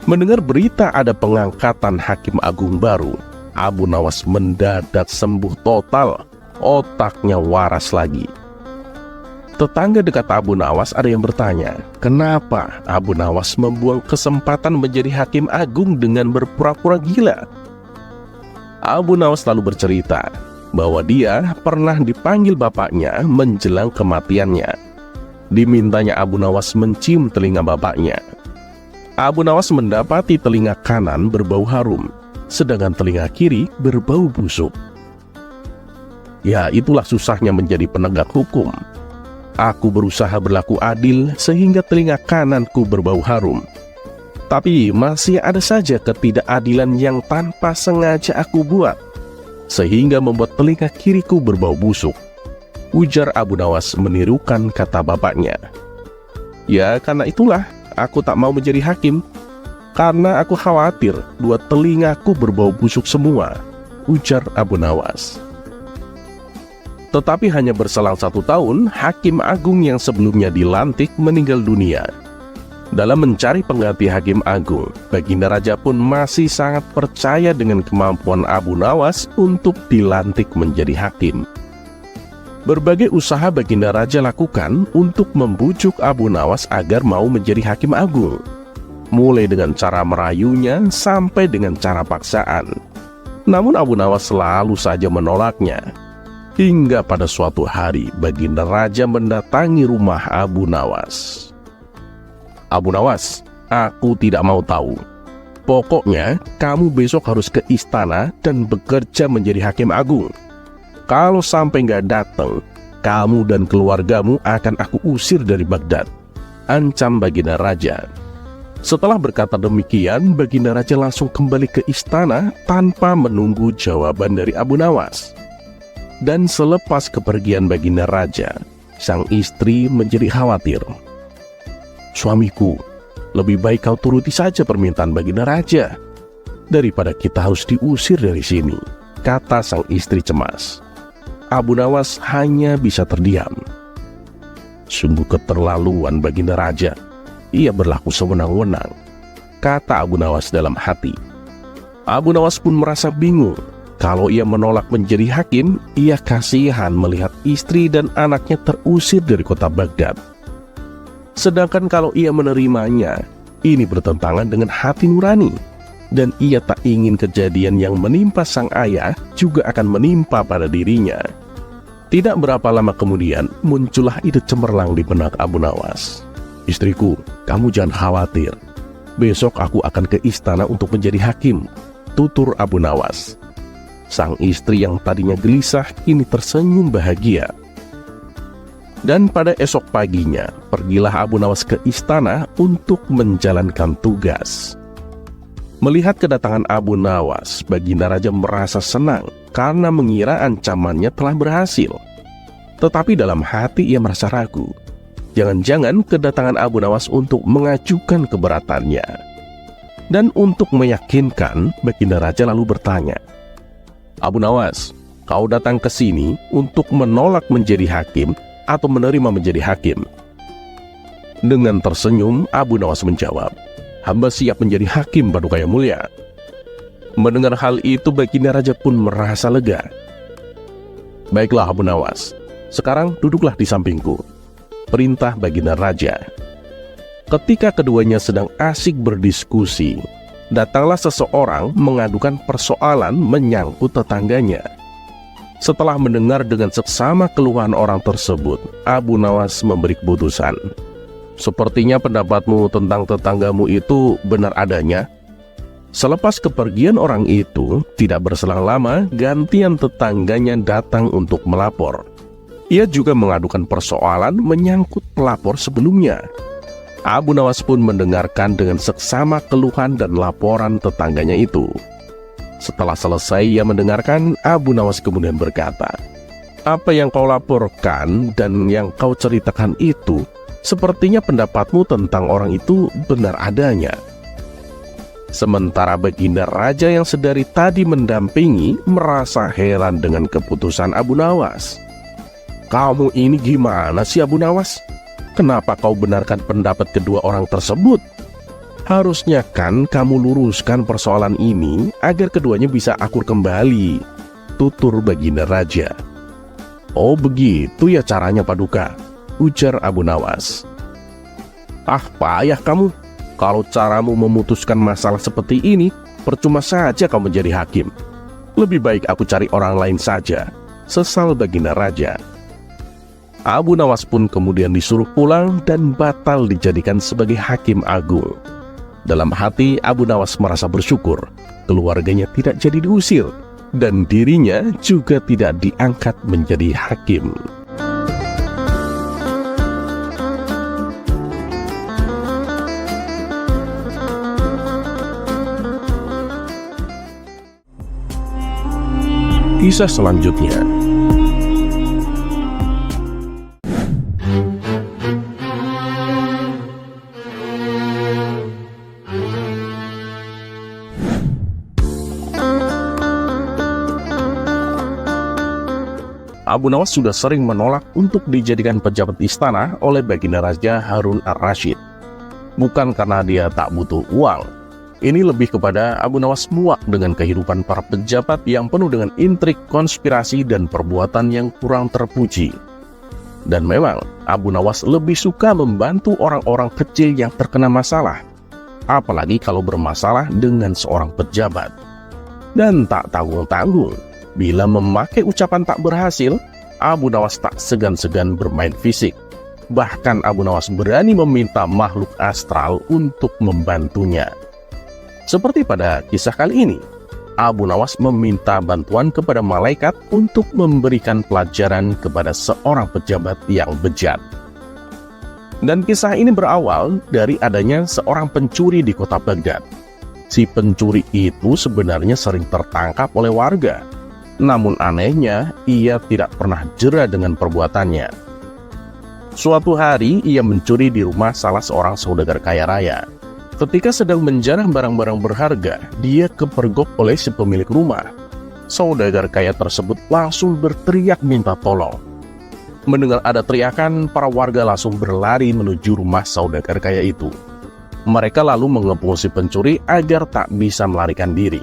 Mendengar berita ada pengangkatan hakim agung baru, Abu Nawas mendadak sembuh total, otaknya waras lagi. Tetangga dekat Abu Nawas ada yang bertanya, kenapa Abu Nawas membuang kesempatan menjadi hakim agung dengan berpura-pura gila? Abu Nawas lalu bercerita bahwa dia pernah dipanggil bapaknya menjelang kematiannya. Dimintanya Abu Nawas mencium telinga bapaknya. Abu Nawas mendapati telinga kanan berbau harum, sedangkan telinga kiri berbau busuk. Ya, itulah susahnya menjadi penegak hukum. Aku berusaha berlaku adil sehingga telinga kananku berbau harum. Tapi masih ada saja ketidakadilan yang tanpa sengaja aku buat, sehingga membuat telinga kiriku berbau busuk. Ujar Abu Nawas menirukan kata bapaknya. Ya, karena itulah aku tak mau menjadi hakim, karena aku khawatir dua telingaku berbau busuk semua, ujar Abu Nawas. Tetapi hanya berselang 1 tahun, hakim agung yang sebelumnya dilantik meninggal dunia. Dalam mencari pengganti hakim agung, baginda raja pun masih sangat percaya dengan kemampuan Abu Nawas untuk dilantik menjadi hakim. Berbagai usaha baginda raja lakukan untuk membujuk Abu Nawas agar mau menjadi hakim agung, mulai dengan cara merayunya sampai dengan cara paksaan. Namun Abu Nawas selalu saja menolaknya. Hingga pada suatu hari baginda raja mendatangi rumah Abu Nawas. Abu Nawas, aku tidak mau tahu. Pokoknya kamu besok harus ke istana dan bekerja menjadi hakim agung. Kalau sampai nggak datang, kamu dan keluargamu akan aku usir dari Baghdad, ancam baginda raja. Setelah berkata demikian, baginda raja langsung kembali ke istana tanpa menunggu jawaban dari Abu Nawas. Dan selepas kepergian baginda raja, sang istri menjadi khawatir. Suamiku, lebih baik kau turuti saja permintaan baginda raja daripada kita harus diusir dari sini, kata sang istri cemas. Abu Nawas hanya bisa terdiam. Sungguh keterlaluan baginda raja, ia berlaku sewenang-wenang, kata Abu Nawas dalam hati. Abu Nawas pun merasa bingung. Kalau ia menolak menjadi hakim, ia kasihan melihat istri dan anaknya terusir dari kota Baghdad. Sedangkan kalau ia menerimanya, ini bertentangan dengan hati nurani. Dan ia tak ingin kejadian yang menimpa sang ayah juga akan menimpa pada dirinya. Tidak berapa lama kemudian, muncullah ide cemerlang di benak Abu Nawas. "Istriku, kamu jangan khawatir. Besok aku akan ke istana untuk menjadi hakim," tutur Abu Nawas. Sang istri yang tadinya gelisah kini tersenyum bahagia. Dan pada esok paginya, pergilah Abu Nawas ke istana untuk menjalankan tugas. Melihat kedatangan Abu Nawas, Baginda Raja merasa senang karena mengira ancamannya telah berhasil. Tetapi dalam hati ia merasa ragu. Jangan-jangan kedatangan Abu Nawas untuk mengajukan keberatannya. Dan untuk meyakinkan, Baginda Raja lalu bertanya, "Abu Nawas, kau datang ke sini untuk menolak menjadi hakim atau menerima menjadi hakim?" Dengan tersenyum, Abu Nawas menjawab, "Hamba siap menjadi hakim, Paduka Yang Mulia." Mendengar hal itu, Baginda Raja pun merasa lega. "Baiklah Abu Nawas, sekarang duduklah di sampingku," perintah Baginda Raja. Ketika keduanya sedang asik berdiskusi, datanglah seseorang mengadukan persoalan menyangkut tetangganya. Setelah mendengar dengan seksama keluhan orang tersebut, Abu Nawas memberi keputusan. "Sepertinya pendapatmu tentang tetanggamu itu benar adanya." Selepas kepergian orang itu, tidak berselang lama, gantian tetangganya datang untuk melapor. Ia juga mengadukan persoalan menyangkut pelapor sebelumnya. Abu Nawas pun mendengarkan dengan seksama keluhan dan laporan tetangganya itu. Setelah selesai ia mendengarkan, Abu Nawas kemudian berkata, "Apa yang kau laporkan dan yang kau ceritakan itu, sepertinya pendapatmu tentang orang itu benar adanya." Sementara Baginda Raja yang sedari tadi mendampingi merasa heran dengan keputusan Abu Nawas. "Kamu ini gimana sih Abu Nawas? Kenapa kau benarkan pendapat kedua orang tersebut? Harusnya kan kamu luruskan persoalan ini agar keduanya bisa akur kembali," tutur Baginda Raja. "Oh begitu ya caranya Paduka," ujar Abu Nawas. "Ah payah kamu. Kalau caramu memutuskan masalah seperti ini, percuma saja kau menjadi hakim. Lebih baik aku cari orang lain saja," sesal Baginda Raja. Abu Nawas pun kemudian disuruh pulang dan batal dijadikan sebagai hakim agung. Dalam hati, Abu Nawas merasa bersyukur keluarganya tidak jadi diusir dan dirinya juga tidak diangkat menjadi hakim. Kisah selanjutnya, Abu Nawas sudah sering menolak untuk dijadikan pejabat istana oleh Baginda Raja Harun ar-Rasyid. Bukan karena dia tak butuh uang. Ini lebih kepada Abu Nawas muak dengan kehidupan para pejabat yang penuh dengan intrik, konspirasi, dan perbuatan yang kurang terpuji. Dan memang, Abu Nawas lebih suka membantu orang-orang kecil yang terkena masalah, apalagi kalau bermasalah dengan seorang pejabat. Dan tak tanggung-tanggung, bila memakai ucapan tak berhasil, Abu Nawas tak segan-segan bermain fisik. Bahkan Abu Nawas berani meminta makhluk astral untuk membantunya. Seperti pada kisah kali ini, Abu Nawas meminta bantuan kepada malaikat untuk memberikan pelajaran kepada seorang pejabat yang bejat. Dan kisah ini berawal dari adanya seorang pencuri di kota Baghdad. Si pencuri itu sebenarnya sering tertangkap oleh warga. Namun anehnya, ia tidak pernah jera dengan perbuatannya. Suatu hari, ia mencuri di rumah salah seorang saudagar kaya raya. Ketika sedang menjarah barang-barang berharga, dia kepergok oleh si pemilik rumah. Saudagar kaya tersebut langsung berteriak minta tolong. Mendengar ada teriakan, para warga langsung berlari menuju rumah saudagar kaya itu. Mereka lalu mengepung si pencuri agar tak bisa melarikan diri.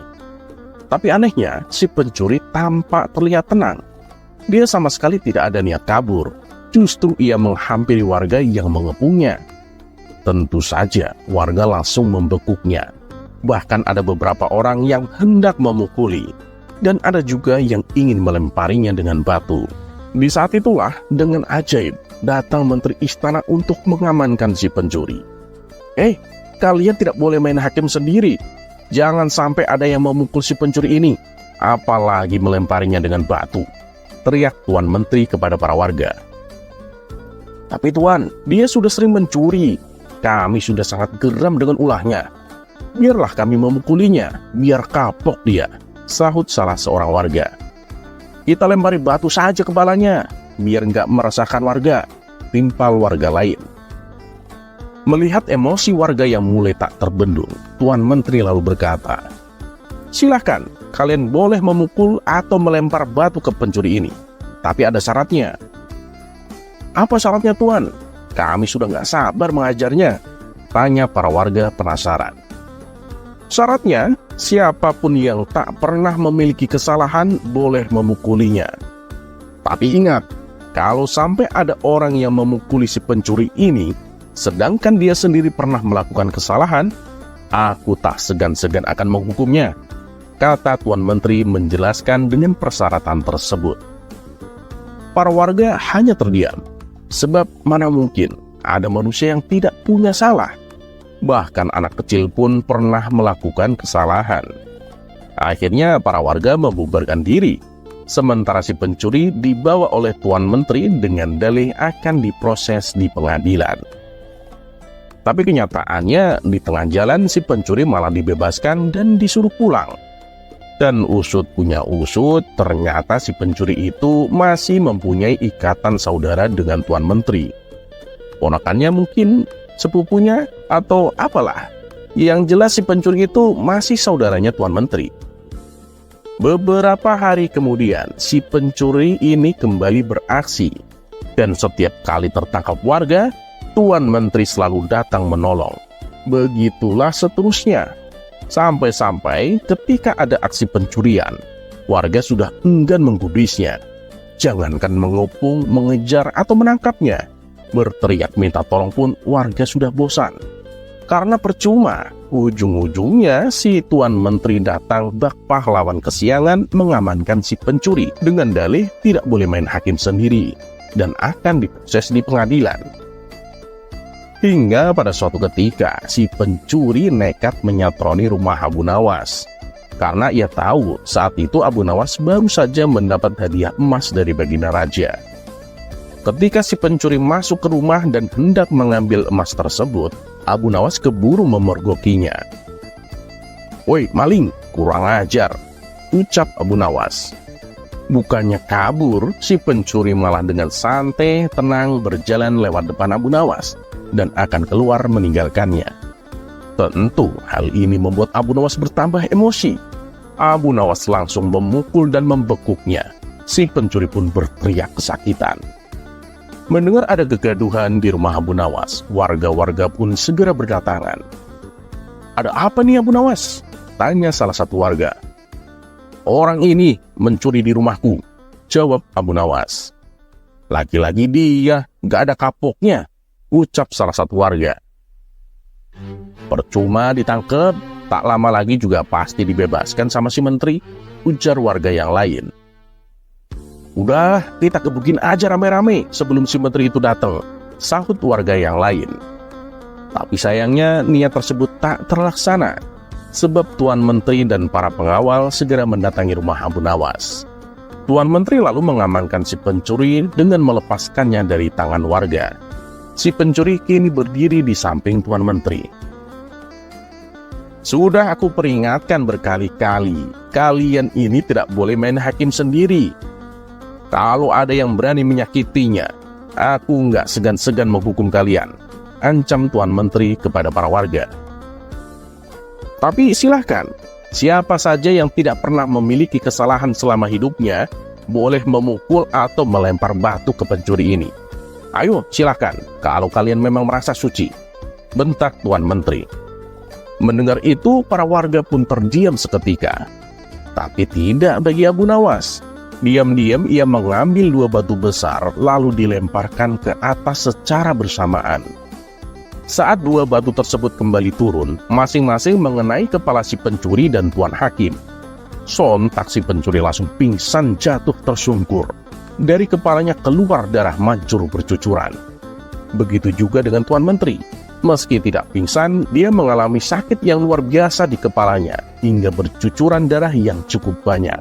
Tapi anehnya, si pencuri tampak terlihat tenang. Dia sama sekali tidak ada niat kabur. Justru ia menghampiri warga yang mengepungnya. Tentu saja, warga langsung membekuknya. Bahkan ada beberapa orang yang hendak memukuli, dan ada juga yang ingin melemparinya dengan batu. Di saat itulah, dengan ajaib, datang menteri istana untuk mengamankan si pencuri. Kalian tidak boleh main hakim sendiri. Jangan sampai ada yang memukul si pencuri ini, apalagi melemparinya dengan batu, teriak Tuan Menteri kepada para warga. Tapi Tuan, dia sudah sering mencuri. Kami sudah sangat geram dengan ulahnya. Biarlah kami memukulinya, biar kapok dia, sahut salah seorang warga. Kita lempari batu saja kepalanya, biar nggak meresahkan warga, timpal warga lain. Melihat emosi warga yang mulai tak terbendung, Tuan Menteri lalu berkata, "Silakan, kalian boleh memukul atau melempar batu ke pencuri ini. Tapi ada syaratnya." "Apa syaratnya Tuan? Kami sudah nggak sabar mengajarnya," tanya para warga penasaran. "Syaratnya, siapapun yang tak pernah memiliki kesalahan boleh memukulinya. Tapi ingat, kalau sampai ada orang yang memukuli si pencuri ini, sedangkan dia sendiri pernah melakukan kesalahan, aku tak segan-segan akan menghukumnya," kata Tuan Menteri menjelaskan dengan persyaratan tersebut. Para warga hanya terdiam, sebab mana mungkin ada manusia yang tidak punya salah. Bahkan anak kecil pun pernah melakukan kesalahan. Akhirnya para warga membubarkan diri, sementara si pencuri dibawa oleh Tuan Menteri dengan dalih akan diproses di pengadilan. Tapi kenyataannya di tengah jalan si pencuri malah dibebaskan dan disuruh pulang. Dan usut punya usut, ternyata si pencuri itu masih mempunyai ikatan saudara dengan Tuan Menteri. Ponakannya mungkin, sepupunya, atau apalah. Yang jelas si pencuri itu masih saudaranya Tuan Menteri. Beberapa hari kemudian, si pencuri ini kembali beraksi. Dan setiap kali tertangkap warga, Tuan Menteri selalu datang menolong. Begitulah seterusnya. Sampai-sampai ketika ada aksi pencurian, warga sudah enggan menggubrisnya. Jangankan mengepung, mengejar, atau menangkapnya. Berteriak minta tolong pun warga sudah bosan. Karena percuma, ujung-ujungnya si Tuan Menteri datang bak pahlawan kesiangan mengamankan si pencuri dengan dalih tidak boleh main hakim sendiri dan akan diproses di pengadilan. Hingga pada suatu ketika, si pencuri nekat menyatroni rumah Abu Nawas. Karena ia tahu saat itu Abu Nawas baru saja mendapat hadiah emas dari baginda raja. Ketika si pencuri masuk ke rumah dan hendak mengambil emas tersebut, Abu Nawas keburu memergokinya. "Woi maling, kurang ajar," ucap Abu Nawas. Bukannya kabur, si pencuri malah dengan santai tenang berjalan lewat depan Abu Nawas dan akan keluar meninggalkannya. Tentu hal ini membuat Abu Nawas bertambah emosi. Abu Nawas langsung memukul dan membekuknya. Si pencuri pun berteriak kesakitan. Mendengar ada kegaduhan di rumah Abu Nawas, warga-warga pun segera berdatangan. "Ada apa nih Abu Nawas?" tanya salah satu warga. "Orang ini mencuri di rumahku," jawab Abu Nawas. "Lagi-lagi dia, gak ada kapoknya," ucap salah satu warga. "Percuma ditangkap, tak lama lagi juga pasti dibebaskan sama si menteri," ujar warga yang lain. "Udah, kita gebukin aja rame-rame sebelum si menteri itu datang," sahut warga yang lain. Tapi sayangnya niat tersebut tak terlaksana, sebab Tuan Menteri dan para pengawal segera mendatangi rumah Abu Nawas. Tuan Menteri lalu mengamankan si pencuri dengan melepaskannya dari tangan warga. Si pencuri kini berdiri di samping Tuan Menteri. "Sudah aku peringatkan berkali-kali, kalian ini tidak boleh main hakim sendiri. Kalau ada yang berani menyakitinya, aku nggak segan-segan menghukum kalian," ancam Tuan Menteri kepada para warga. "Tapi silahkan, siapa saja yang tidak pernah memiliki kesalahan selama hidupnya, boleh memukul atau melempar batu ke pencuri ini. Ayo silahkan, kalau kalian memang merasa suci," bentak Tuan Menteri. Mendengar itu, para warga pun terdiam seketika. Tapi tidak bagi Abu Nawas. Diam-diam ia mengambil 2 batu besar lalu dilemparkan ke atas secara bersamaan. Saat 2 batu tersebut kembali turun, masing-masing mengenai kepala si pencuri dan Tuan Hakim. Sontak si pencuri langsung pingsan jatuh tersungkur. Dari kepalanya keluar darah mancur bercucuran. Begitu juga dengan Tuan Menteri. Meski tidak pingsan, dia mengalami sakit yang luar biasa di kepalanya, hingga bercucuran darah yang cukup banyak.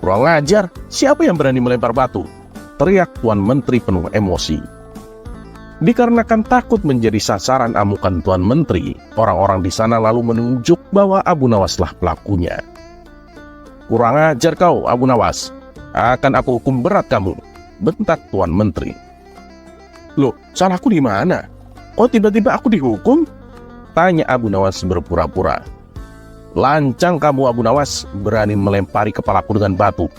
"Kurang ajar, siapa yang berani melempar batu?" teriak Tuan Menteri penuh emosi. Dikarenakan takut menjadi sasaran amukan Tuan Menteri, orang-orang di sana lalu menunjuk bahwa Abu Nawaslah pelakunya. "Kurang ajar kau, Abu Nawas. Akan aku hukum berat kamu," bentak Tuan Menteri. "Loh, salahku di mana? Kok tiba-tiba aku dihukum?" tanya Abu Nawas berpura-pura. "Lancang kamu, Abu Nawas, berani melempari kepalaku dengan batu,"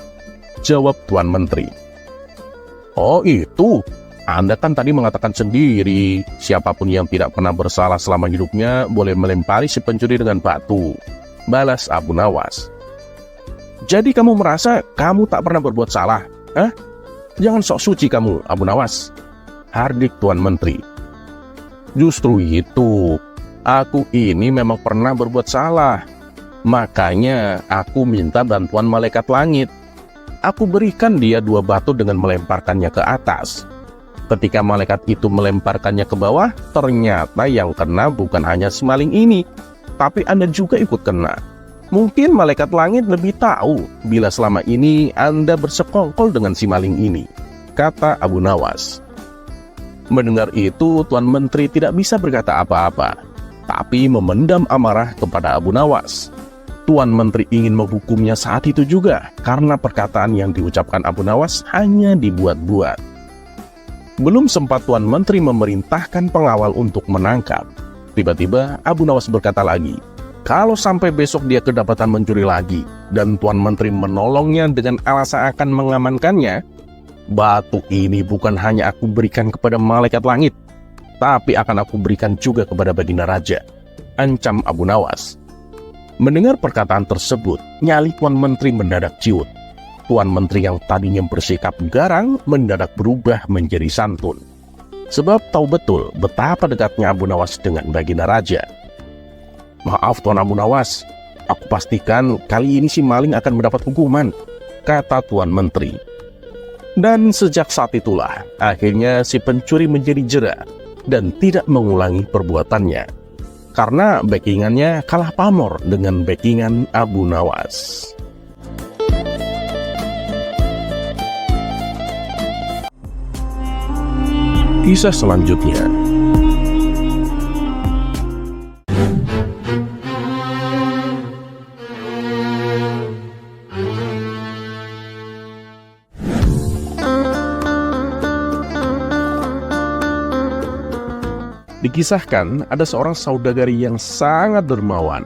jawab Tuan Menteri. "Oh itu, Anda kan tadi mengatakan sendiri, siapapun yang tidak pernah bersalah selama hidupnya boleh melempari si pencuri dengan batu," balas Abu Nawas. "Jadi kamu merasa kamu tak pernah berbuat salah? Hah? Jangan sok suci kamu, Abu Nawas," hardik Tuan Menteri. "Justru itu, aku ini memang pernah berbuat salah. Makanya aku minta bantuan malaikat langit. Aku berikan dia 2 batu dengan melemparkannya ke atas. Ketika malaikat itu melemparkannya ke bawah, ternyata yang kena bukan hanya si maling ini, tapi Anda juga ikut kena. Mungkin malaikat langit lebih tahu bila selama ini Anda bersekongkol dengan si maling ini," kata Abu Nawas. Mendengar itu, Tuan Menteri tidak bisa berkata apa-apa, tapi memendam amarah kepada Abu Nawas. Tuan Menteri ingin menghukumnya saat itu juga, karena perkataan yang diucapkan Abu Nawas hanya dibuat-buat. Belum sempat Tuan Menteri memerintahkan pengawal untuk menangkap, tiba-tiba Abu Nawas berkata lagi, kalau sampai besok dia kedapatan mencuri lagi, dan Tuan Menteri menolongnya dengan alasan akan mengamankannya, batu ini bukan hanya aku berikan kepada malaikat langit, tapi akan aku berikan juga kepada Baginda Raja, ancam Abu Nawas. Mendengar perkataan tersebut, nyali Tuan Menteri mendadak ciut. Tuan Menteri yang tadinya bersikap garang mendadak berubah menjadi santun. Sebab tahu betul betapa dekatnya Abu Nawas dengan Baginda Raja. "Maaf Tuan Abu Nawas, aku pastikan kali ini si maling akan mendapat hukuman," kata Tuan Menteri. Dan sejak saat itulah, akhirnya si pencuri menjadi jera dan tidak mengulangi perbuatannya. Karena backingannya kalah pamor dengan backingan Abu Nawas. Kisah selanjutnya. Dikisahkan ada seorang saudagari yang sangat dermawan.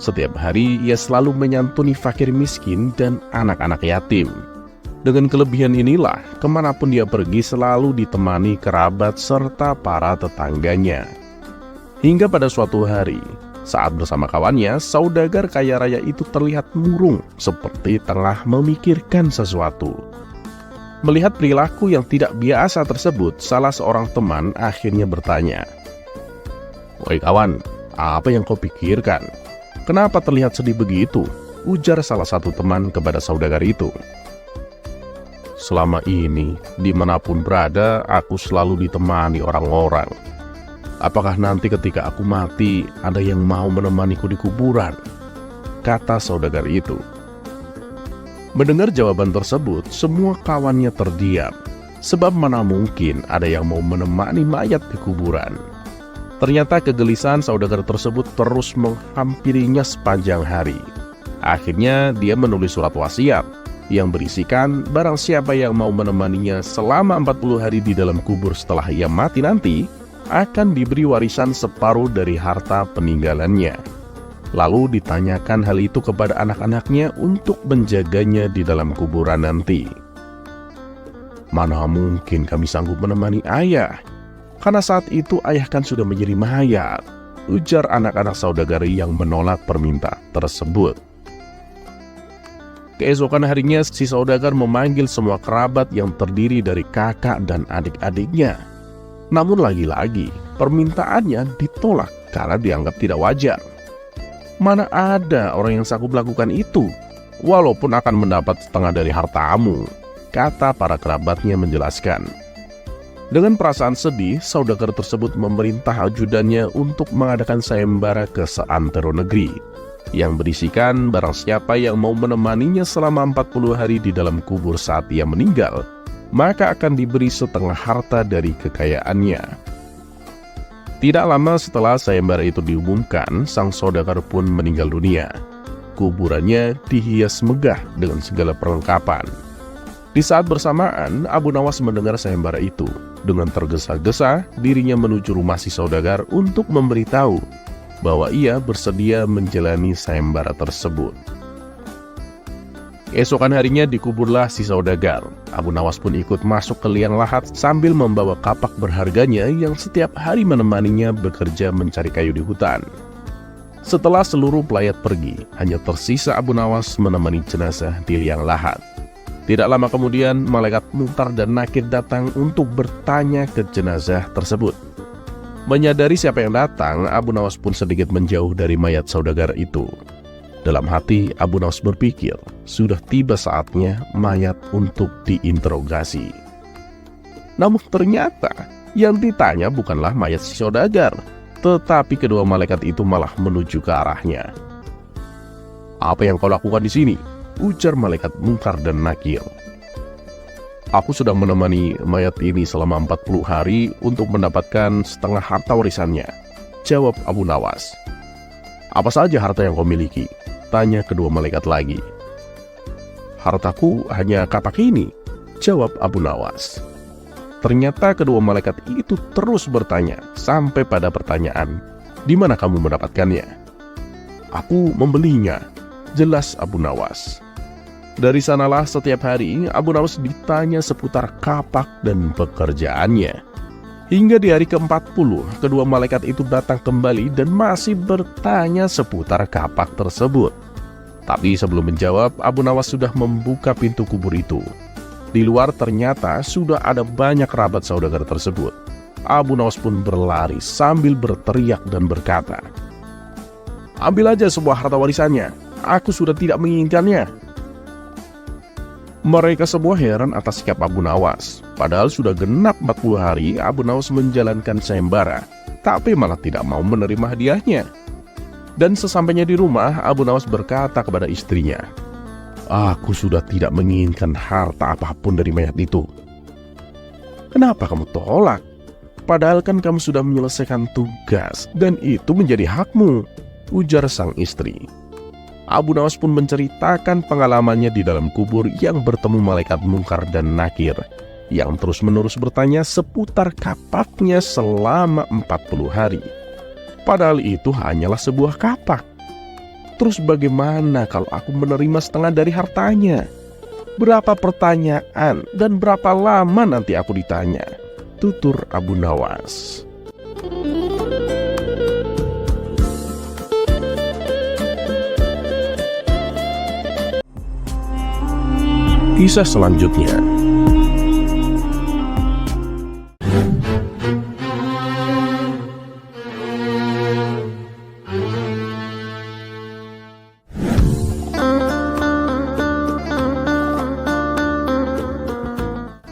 Setiap hari ia selalu menyantuni fakir miskin dan anak-anak yatim. Dengan kelebihan inilah, kemanapun dia pergi selalu ditemani kerabat serta para tetangganya. Hingga pada suatu hari, saat bersama kawannya, saudagar kaya raya itu terlihat murung seperti tengah memikirkan sesuatu. Melihat perilaku yang tidak biasa tersebut, salah seorang teman akhirnya bertanya, "Woi kawan, apa yang kau pikirkan? Kenapa terlihat sedih begitu?" ujar salah satu teman kepada saudagari itu. "Selama ini, dimanapun berada, aku selalu ditemani orang-orang. Apakah nanti ketika aku mati, ada yang mau menemaniku di kuburan?" kata saudagari itu. Mendengar jawaban tersebut, semua kawannya terdiam, sebab mana mungkin ada yang mau menemani mayat di kuburan. Ternyata kegelisahan saudagar tersebut terus menghampirinya sepanjang hari. Akhirnya dia menulis surat wasiat yang berisikan barang siapa yang mau menemaninya selama 40 hari di dalam kubur setelah ia mati nanti, akan diberi warisan separuh dari harta peninggalannya. Lalu ditanyakan hal itu kepada anak-anaknya untuk menjaganya di dalam kuburan nanti. "Mana mungkin kami sanggup menemani ayah, karena saat itu ayah kan sudah menjadi mayat," ujar anak-anak saudagari yang menolak permintaan tersebut. Keesokan harinya si saudagar memanggil semua kerabat yang terdiri dari kakak dan adik-adiknya. Namun lagi-lagi permintaannya ditolak karena dianggap tidak wajar. Mana ada orang yang sanggup melakukan itu, walaupun akan mendapat setengah dari hartamu, kata para kerabatnya menjelaskan. Dengan perasaan sedih, saudagar tersebut memerintah ajudannya untuk mengadakan sayembara ke seantero negeri, yang berisikan barang siapa yang mau menemaninya selama 40 hari di dalam kubur saat ia meninggal, maka akan diberi setengah harta dari kekayaannya. Tidak lama setelah sayembara itu diumumkan, sang saudagar pun meninggal dunia. Kuburannya dihias megah dengan segala perlengkapan. Di saat bersamaan, Abu Nawas mendengar sayembara itu. Dengan tergesa-gesa, dirinya menuju rumah si saudagar untuk memberitahu bahwa ia bersedia menjalani sayembara tersebut. Keesokan harinya dikuburlah si saudagar. Abu Nawas pun ikut masuk ke liang lahat sambil membawa kapak berharganya yang setiap hari menemaninya bekerja mencari kayu di hutan. Setelah seluruh pelayat pergi, hanya tersisa Abu Nawas menemani jenazah di liang lahat. Tidak lama kemudian, malaikat Munkar dan Nakir datang untuk bertanya ke jenazah tersebut. Menyadari siapa yang datang, Abu Nawas pun sedikit menjauh dari mayat saudagar itu. Dalam hati, Abu Nawas berpikir, sudah tiba saatnya mayat untuk diinterogasi. Namun ternyata, yang ditanya bukanlah mayat si saudagar, tetapi kedua malaikat itu malah menuju ke arahnya. "Apa yang kau lakukan di sini?" ujar malaikat Munkar dan Nakir. "Aku sudah menemani mayat ini selama 40 hari untuk mendapatkan setengah harta warisannya," jawab Abu Nawas. "Apa saja harta yang kau miliki?" tanya kedua malaikat lagi. "Hartaku hanya kapak ini," jawab Abu Nawas. Ternyata kedua malaikat itu terus bertanya sampai pada pertanyaan, "Di mana kamu mendapatkannya?" "Aku membelinya," jelas Abu Nawas. Dari sanalah setiap hari Abu Nawas ditanya seputar kapak dan pekerjaannya. Hingga di hari ke-40, kedua malaikat itu datang kembali dan masih bertanya seputar kapak tersebut. Tapi sebelum menjawab, Abu Nawas sudah membuka pintu kubur itu. Di luar ternyata sudah ada banyak kerabat saudagar tersebut. Abu Nawas pun berlari sambil berteriak dan berkata, "Ambil aja semua harta warisannya, aku sudah tidak menginginkannya." Mereka semua heran atas sikap Abu Nawas. Padahal sudah genap 40 hari Abu Nawas menjalankan sayembara, tapi malah tidak mau menerima hadiahnya. Dan sesampainya di rumah, Abu Nawas berkata kepada istrinya, "Aku sudah tidak menginginkan harta apapun dari mayat itu." "Kenapa kamu tolak? Padahal kan kamu sudah menyelesaikan tugas dan itu menjadi hakmu," ujar sang istri. Abu Nawas pun menceritakan pengalamannya di dalam kubur yang bertemu malaikat Munkar dan Nakir yang terus-menerus bertanya seputar kapaknya selama 40 hari. Padahal itu hanyalah sebuah kapak. Terus bagaimana kalau aku menerima setengah dari hartanya? Berapa pertanyaan dan berapa lama nanti aku ditanya? Tutur Abu Nawas. Kisah selanjutnya.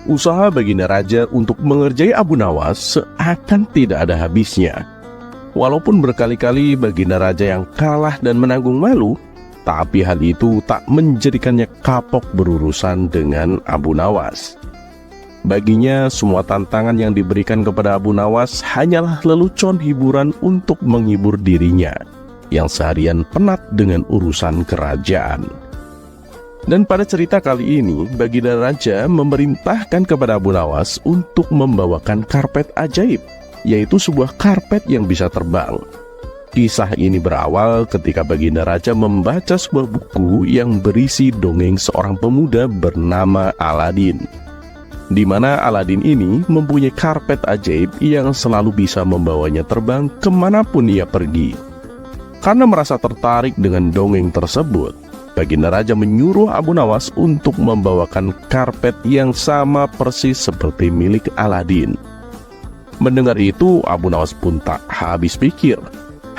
Usaha Baginda Raja untuk mengerjai Abu Nawas seakan tidak ada habisnya. Walaupun berkali-kali Baginda Raja yang kalah dan menanggung malu, tapi hal itu tak menjadikannya kapok berurusan dengan Abu Nawas. Baginya, semua tantangan yang diberikan kepada Abu Nawas hanyalah lelucon hiburan untuk menghibur dirinya, yang seharian penat dengan urusan kerajaan. Dan pada cerita kali ini, Baginda Raja memerintahkan kepada Abu Nawas untuk membawakan karpet ajaib, yaitu sebuah karpet yang bisa terbang. Kisah ini berawal ketika Baginda Raja membaca sebuah buku yang berisi dongeng seorang pemuda bernama Aladin, di mana Aladin ini mempunyai karpet ajaib yang selalu bisa membawanya terbang kemanapun ia pergi. Karena merasa tertarik dengan dongeng tersebut, Baginda Raja menyuruh Abu Nawas untuk membawakan karpet yang sama persis seperti milik Aladin. Mendengar itu, Abu Nawas pun tak habis pikir.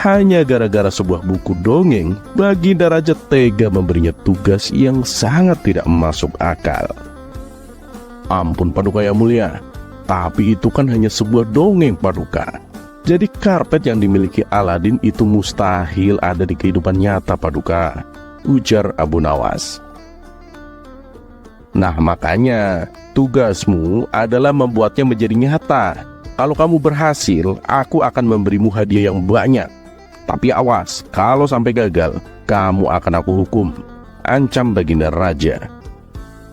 Hanya gara-gara sebuah buku dongeng, Baginda Raja tega memberinya tugas yang sangat tidak masuk akal. Ampun Paduka yang mulia, tapi itu kan hanya sebuah dongeng Paduka. Jadi karpet yang dimiliki Aladin itu mustahil ada di kehidupan nyata Paduka, ujar Abu Nawas. Nah makanya tugasmu adalah membuatnya menjadi nyata. Kalau kamu berhasil, aku akan memberimu hadiah yang banyak. Tapi awas, kalau sampai gagal, kamu akan aku hukum, ancam Baginda Raja.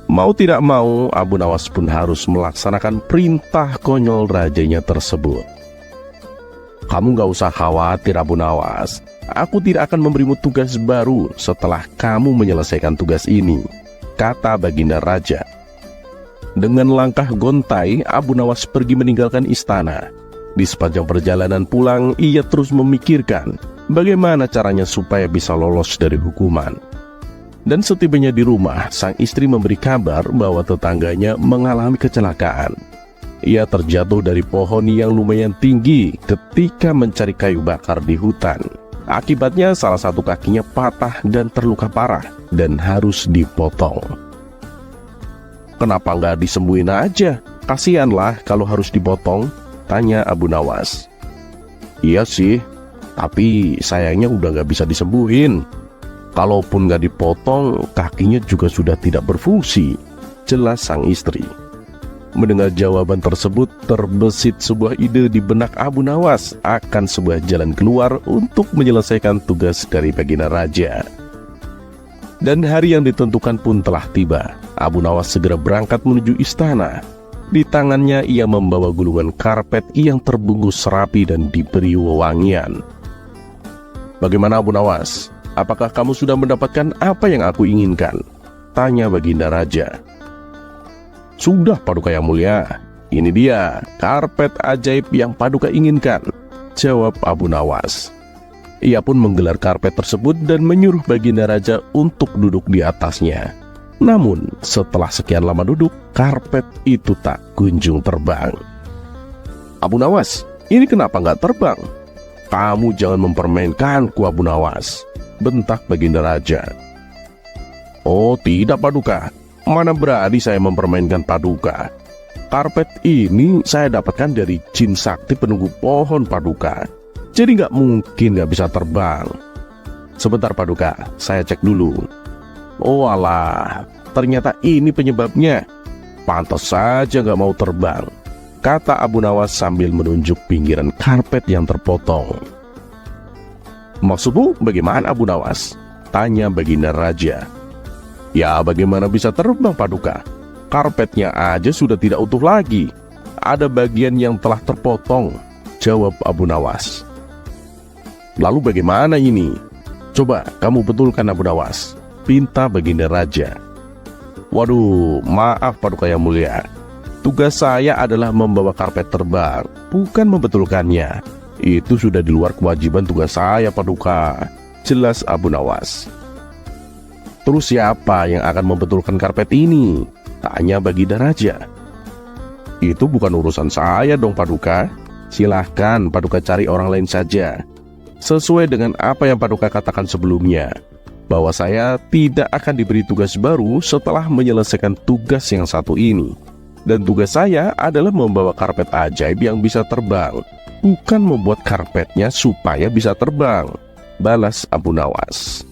Mau tidak mau, Abu Nawas pun harus melaksanakan perintah konyol rajanya tersebut. Kamu gak usah khawatir Abu Nawas, aku tidak akan memberimu tugas baru setelah kamu menyelesaikan tugas ini, kata Baginda Raja. Dengan langkah gontai, Abu Nawas pergi meninggalkan istana. Di sepanjang perjalanan pulang, ia terus memikirkan bagaimana caranya supaya bisa lolos dari hukuman. Dan setibanya di rumah, sang istri memberi kabar bahwa tetangganya mengalami kecelakaan. Ia terjatuh dari pohon yang lumayan tinggi ketika mencari kayu bakar di hutan. Akibatnya salah satu kakinya patah dan terluka parah dan harus dipotong. Kenapa nggak disembuhin aja? Kasianlah kalau harus dipotong, tanya Abu Nawas. Iya sih, tapi sayangnya udah nggak bisa disembuhin. Kalaupun nggak dipotong, kakinya juga sudah tidak berfungsi, jelas sang istri. Mendengar jawaban tersebut, terbesit sebuah ide di benak Abu Nawas akan sebuah jalan keluar untuk menyelesaikan tugas dari Baginda Raja. Dan hari yang ditentukan pun telah tiba. Abu Nawas segera berangkat menuju istana. Di tangannya ia membawa gulungan karpet yang terbungkus rapi dan diberi wewangian. Bagaimana Abu Nawas? Apakah kamu sudah mendapatkan apa yang aku inginkan? Tanya Baginda Raja. Sudah Paduka yang mulia, ini dia karpet ajaib yang Paduka inginkan, jawab Abu Nawas. Ia pun menggelar karpet tersebut dan menyuruh Baginda Raja untuk duduk di atasnya. Namun setelah sekian lama duduk, karpet itu tak kunjung terbang. Abu Nawas, ini kenapa nggak terbang? Kamu jangan mempermainkanku Abu Nawas, bentak Baginda Raja. Oh tidak Paduka, mana berani saya mempermainkan Paduka. Karpet ini saya dapatkan dari jin sakti penunggu pohon Paduka, jadi nggak mungkin nggak bisa terbang. Sebentar Paduka, saya cek dulu. Oh alah, ternyata ini penyebabnya. Pantas saja nggak mau terbang, kata Abu Nawas sambil menunjuk pinggiran karpet yang terpotong. Maksudmu bagaimana Abu Nawas? Tanya Baginda Raja. Ya bagaimana bisa terbang Paduka? Karpetnya aja sudah tidak utuh lagi. Ada bagian yang telah terpotong, jawab Abu Nawas. Lalu bagaimana ini? Coba kamu betulkan Abu Nawas, pinta Baginda Raja. Waduh, maaf Paduka yang mulia. Tugas saya adalah membawa karpet terbang, bukan membetulkannya. Itu sudah di luar kewajiban tugas saya Paduka, jelas Abu Nawas. Terus siapa yang akan membetulkan karpet ini? Tanya Baginda Raja. Itu bukan urusan saya dong Paduka. Silahkan Paduka cari orang lain saja. Sesuai dengan apa yang Paduka katakan sebelumnya, bahwa saya tidak akan diberi tugas baru setelah menyelesaikan tugas yang satu ini. Dan tugas saya adalah membawa karpet ajaib yang bisa terbang, bukan membuat karpetnya supaya bisa terbang, balas Abu Nawas.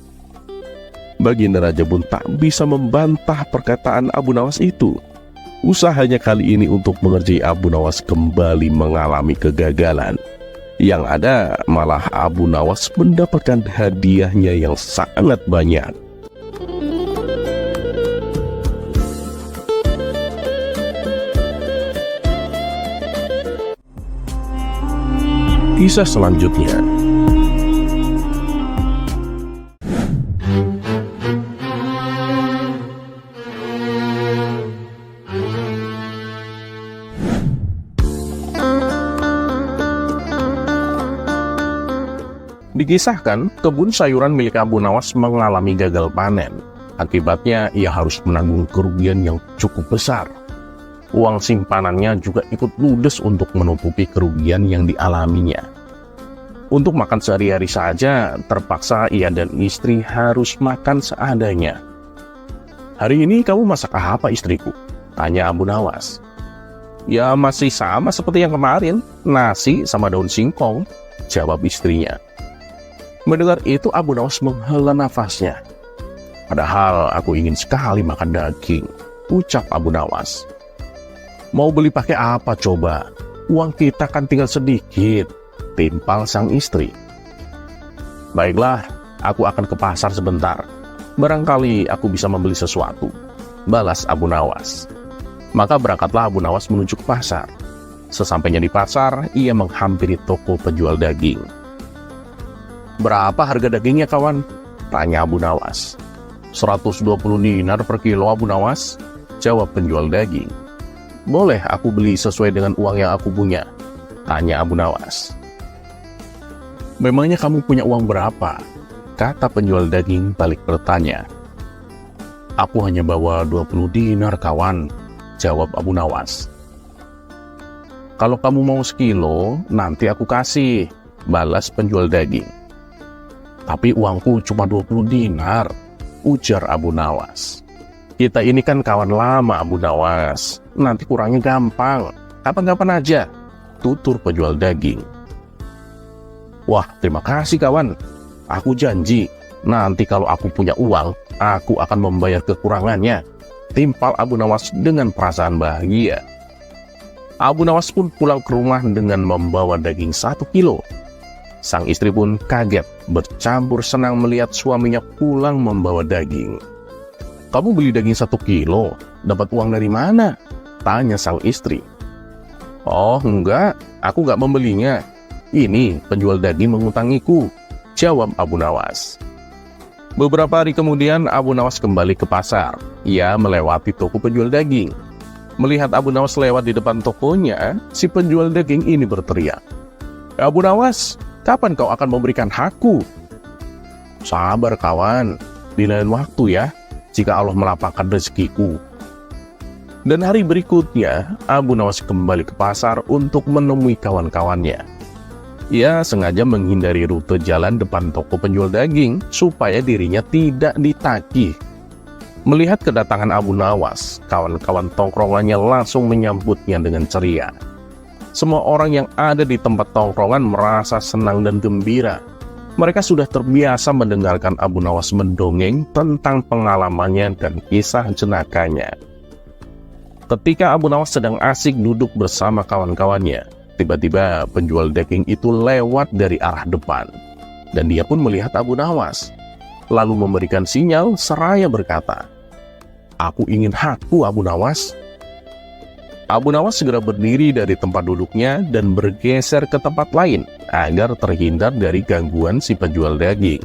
Baginda Raja pun tak bisa membantah perkataan Abu Nawas itu. Usahanya kali ini untuk mengerjai Abu Nawas kembali mengalami kegagalan. Yang ada malah Abu Nawas mendapatkan hadiahnya yang sangat banyak. Kisah selanjutnya. Dikisahkan, kebun sayuran milik Abu Nawas mengalami gagal panen. Akibatnya, ia harus menanggung kerugian yang cukup besar. Uang simpanannya juga ikut ludes untuk menutupi kerugian yang dialaminya. Untuk makan sehari-hari saja, terpaksa ia dan istri harus makan seadanya. Hari ini kamu masak apa istriku? Tanya Abu Nawas. Ya masih sama seperti yang kemarin, nasi sama daun singkong, jawab istrinya. Mendengar itu Abu Nawas menghela nafasnya. Padahal aku ingin sekali makan daging, ucap Abu Nawas. Mau beli pakai apa coba? Uang kita kan tinggal sedikit, timpal sang istri. Baiklah, aku akan ke pasar sebentar. Barangkali aku bisa membeli sesuatu, balas Abu Nawas. Maka berangkatlah Abu Nawas menuju ke pasar. Sesampainya di pasar, ia menghampiri toko penjual daging. Berapa harga dagingnya kawan? Tanya Abu Nawas. 120 dinar per kilo Abu Nawas, jawab penjual daging. Boleh aku beli sesuai dengan uang yang aku punya? Tanya Abu Nawas. Memangnya kamu punya uang berapa? Kata penjual daging balik bertanya. Aku hanya bawa 20 dinar kawan, jawab Abu Nawas. Kalau kamu mau sekilo, nanti aku kasih, balas penjual daging. Tapi uangku cuma 20 dinar, ujar Abu Nawas. Kita ini kan kawan lama Abu Nawas, nanti kurangnya gampang, kapan-kapan aja, tutur penjual daging. Wah, terima kasih kawan, aku janji, nanti kalau aku punya uang, aku akan membayar kekurangannya, timpal Abu Nawas dengan perasaan bahagia. Abu Nawas pun pulang ke rumah dengan membawa daging 1 kilo. Sang istri pun kaget, bercampur senang melihat suaminya pulang membawa daging. Kamu beli daging 1 kilo, dapat uang dari mana? Tanya sang istri. Oh enggak, aku enggak membelinya. Ini penjual daging mengutangiku, jawab Abu Nawas. Beberapa hari kemudian Abu Nawas kembali ke pasar. Ia melewati toko penjual daging. Melihat Abu Nawas lewat di depan tokonya, si penjual daging ini berteriak. Abu Nawas, kapan kau akan memberikan hakku? Sabar kawan, di lain waktu ya, jika Allah melapangkan rezekiku. Dan hari berikutnya, Abu Nawas kembali ke pasar untuk menemui kawan-kawannya. Ia sengaja menghindari rute jalan depan toko penjual daging supaya dirinya tidak ditagih. Melihat kedatangan Abu Nawas, kawan-kawan tongkrongannya langsung menyambutnya dengan ceria. Semua orang yang ada di tempat tongkrongan merasa senang dan gembira. Mereka sudah terbiasa mendengarkan Abu Nawas mendongeng tentang pengalamannya dan kisah jenakanya. Ketika Abu Nawas sedang asik duduk bersama kawan-kawannya, tiba-tiba penjual daging itu lewat dari arah depan. Dan dia pun melihat Abu Nawas, lalu memberikan sinyal seraya berkata, "Aku ingin hakku Abu Nawas." Abu Nawas segera berdiri dari tempat duduknya dan bergeser ke tempat lain agar terhindar dari gangguan si penjual daging.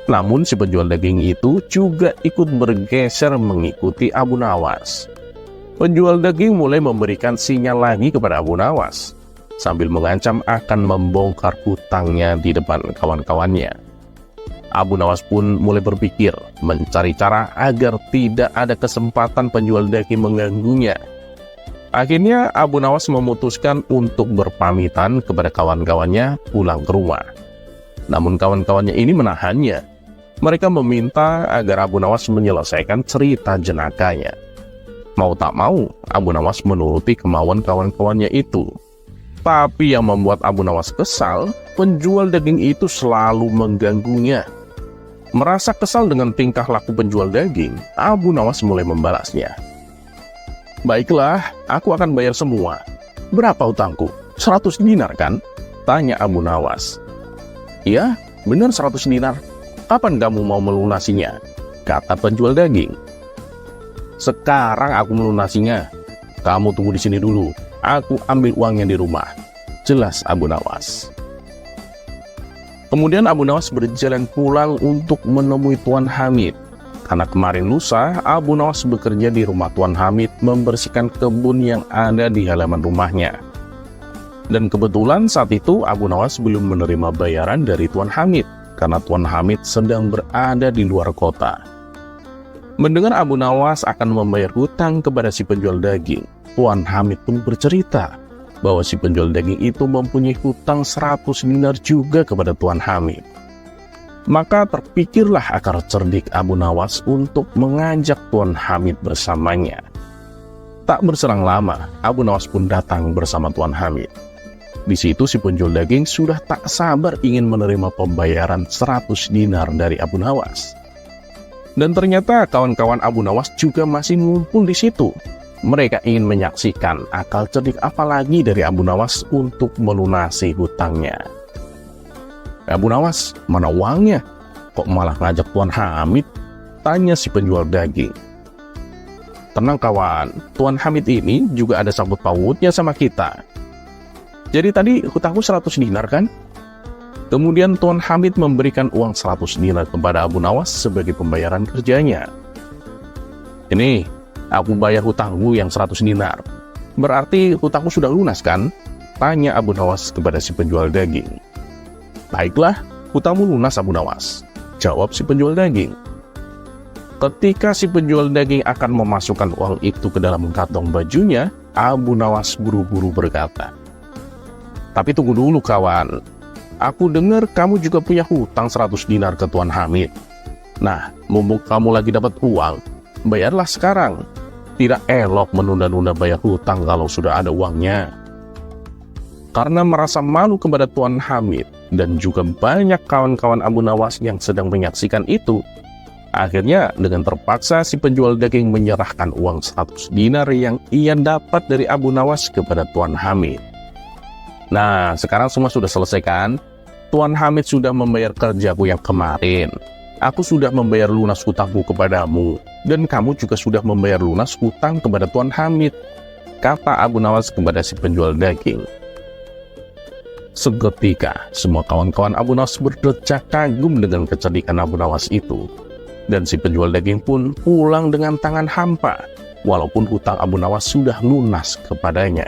Namun si penjual daging itu juga ikut bergeser mengikuti Abu Nawas. Penjual daging mulai memberikan sinyal lagi kepada Abu Nawas, sambil mengancam akan membongkar hutangnya di depan kawan-kawannya. Abu Nawas pun mulai berpikir mencari cara agar tidak ada kesempatan penjual daging mengganggunya. Akhirnya Abu Nawas memutuskan untuk berpamitan kepada kawan-kawannya pulang ke rumah. Namun kawan-kawannya ini menahannya. Mereka meminta agar Abu Nawas menyelesaikan cerita jenakanya. Mau tak mau, Abu Nawas menuruti kemauan kawan-kawannya itu. Tapi yang membuat Abu Nawas kesal, penjual daging itu selalu mengganggunya. Merasa kesal dengan tingkah laku penjual daging, Abu Nawas mulai membalasnya. Baiklah, aku akan bayar semua. Berapa utangku? 100 dinar kan? Tanya Abu Nawas. Iya, benar 100 dinar. Kapan kamu mau melunasinya? Kata penjual daging. Sekarang aku melunasinya. Kamu tunggu di sini dulu. Aku ambil uangnya di rumah. Jelas Abu Nawas. Kemudian Abu Nawas berjalan pulang untuk menemui Tuan Hamid. Karena kemarin lusa, Abu Nawas bekerja di rumah Tuan Hamid membersihkan kebun yang ada di halaman rumahnya. Dan kebetulan saat itu Abu Nawas belum menerima bayaran dari Tuan Hamid, karena Tuan Hamid sedang berada di luar kota. Mendengar Abu Nawas akan membayar hutang kepada si penjual daging, Tuan Hamid pun bercerita bahwa si penjual daging itu mempunyai hutang 100 dinar juga kepada Tuan Hamid. Maka terpikirlah akal cerdik Abu Nawas untuk mengajak Tuan Hamid bersamanya. Tak berselang lama, Abu Nawas pun datang bersama Tuan Hamid. Di situ si penjual daging sudah tak sabar ingin menerima pembayaran 100 dinar dari Abu Nawas. Dan ternyata kawan-kawan Abu Nawas juga masih ngumpul di situ. Mereka ingin menyaksikan akal cerdik apa lagi dari Abu Nawas untuk melunasi hutangnya. Abu Nawas, mana uangnya? Kok malah ngajak Tuan Hamid? Tanya si penjual daging. Tenang kawan, Tuan Hamid ini juga ada sangkut pautnya sama kita. Jadi tadi hutangku 100 dinar kan? Kemudian Tuan Hamid memberikan uang 100 dinar kepada Abu Nawas sebagai pembayaran kerjanya. Ini, aku bayar hutangmu yang 100 dinar. Berarti hutangku sudah lunas kan? Tanya Abu Nawas kepada si penjual daging. Baiklah, hutangmu lunas Abu Nawas, jawab si penjual daging. Ketika si penjual daging akan memasukkan uang itu ke dalam kantong bajunya, Abu Nawas buru-buru berkata, "Tapi tunggu dulu kawan, aku dengar kamu juga punya hutang 100 dinar ke Tuan Hamid. Nah, mumpung kamu lagi dapat uang, bayarlah sekarang. Tidak elok menunda-nunda bayar hutang kalau sudah ada uangnya." Karena merasa malu kepada Tuan Hamid dan juga banyak kawan-kawan Abu Nawas yang sedang menyaksikan itu, akhirnya dengan terpaksa si penjual daging menyerahkan uang 100 dinar yang ia dapat dari Abu Nawas kepada Tuan Hamid. Nah, sekarang semua sudah selesai kan? Tuan Hamid sudah membayar kerjaku yang kemarin. Aku sudah membayar lunas hutangku kepadamu, dan kamu juga sudah membayar lunas hutang kepada Tuan Hamid, kata Abu Nawas kepada si penjual daging. Seketika, semua kawan-kawan Abu Nawas berdecak kagum dengan kecerdikan Abu Nawas itu. Dan si penjual daging pun pulang dengan tangan hampa, walaupun hutang Abu Nawas sudah lunas kepadanya.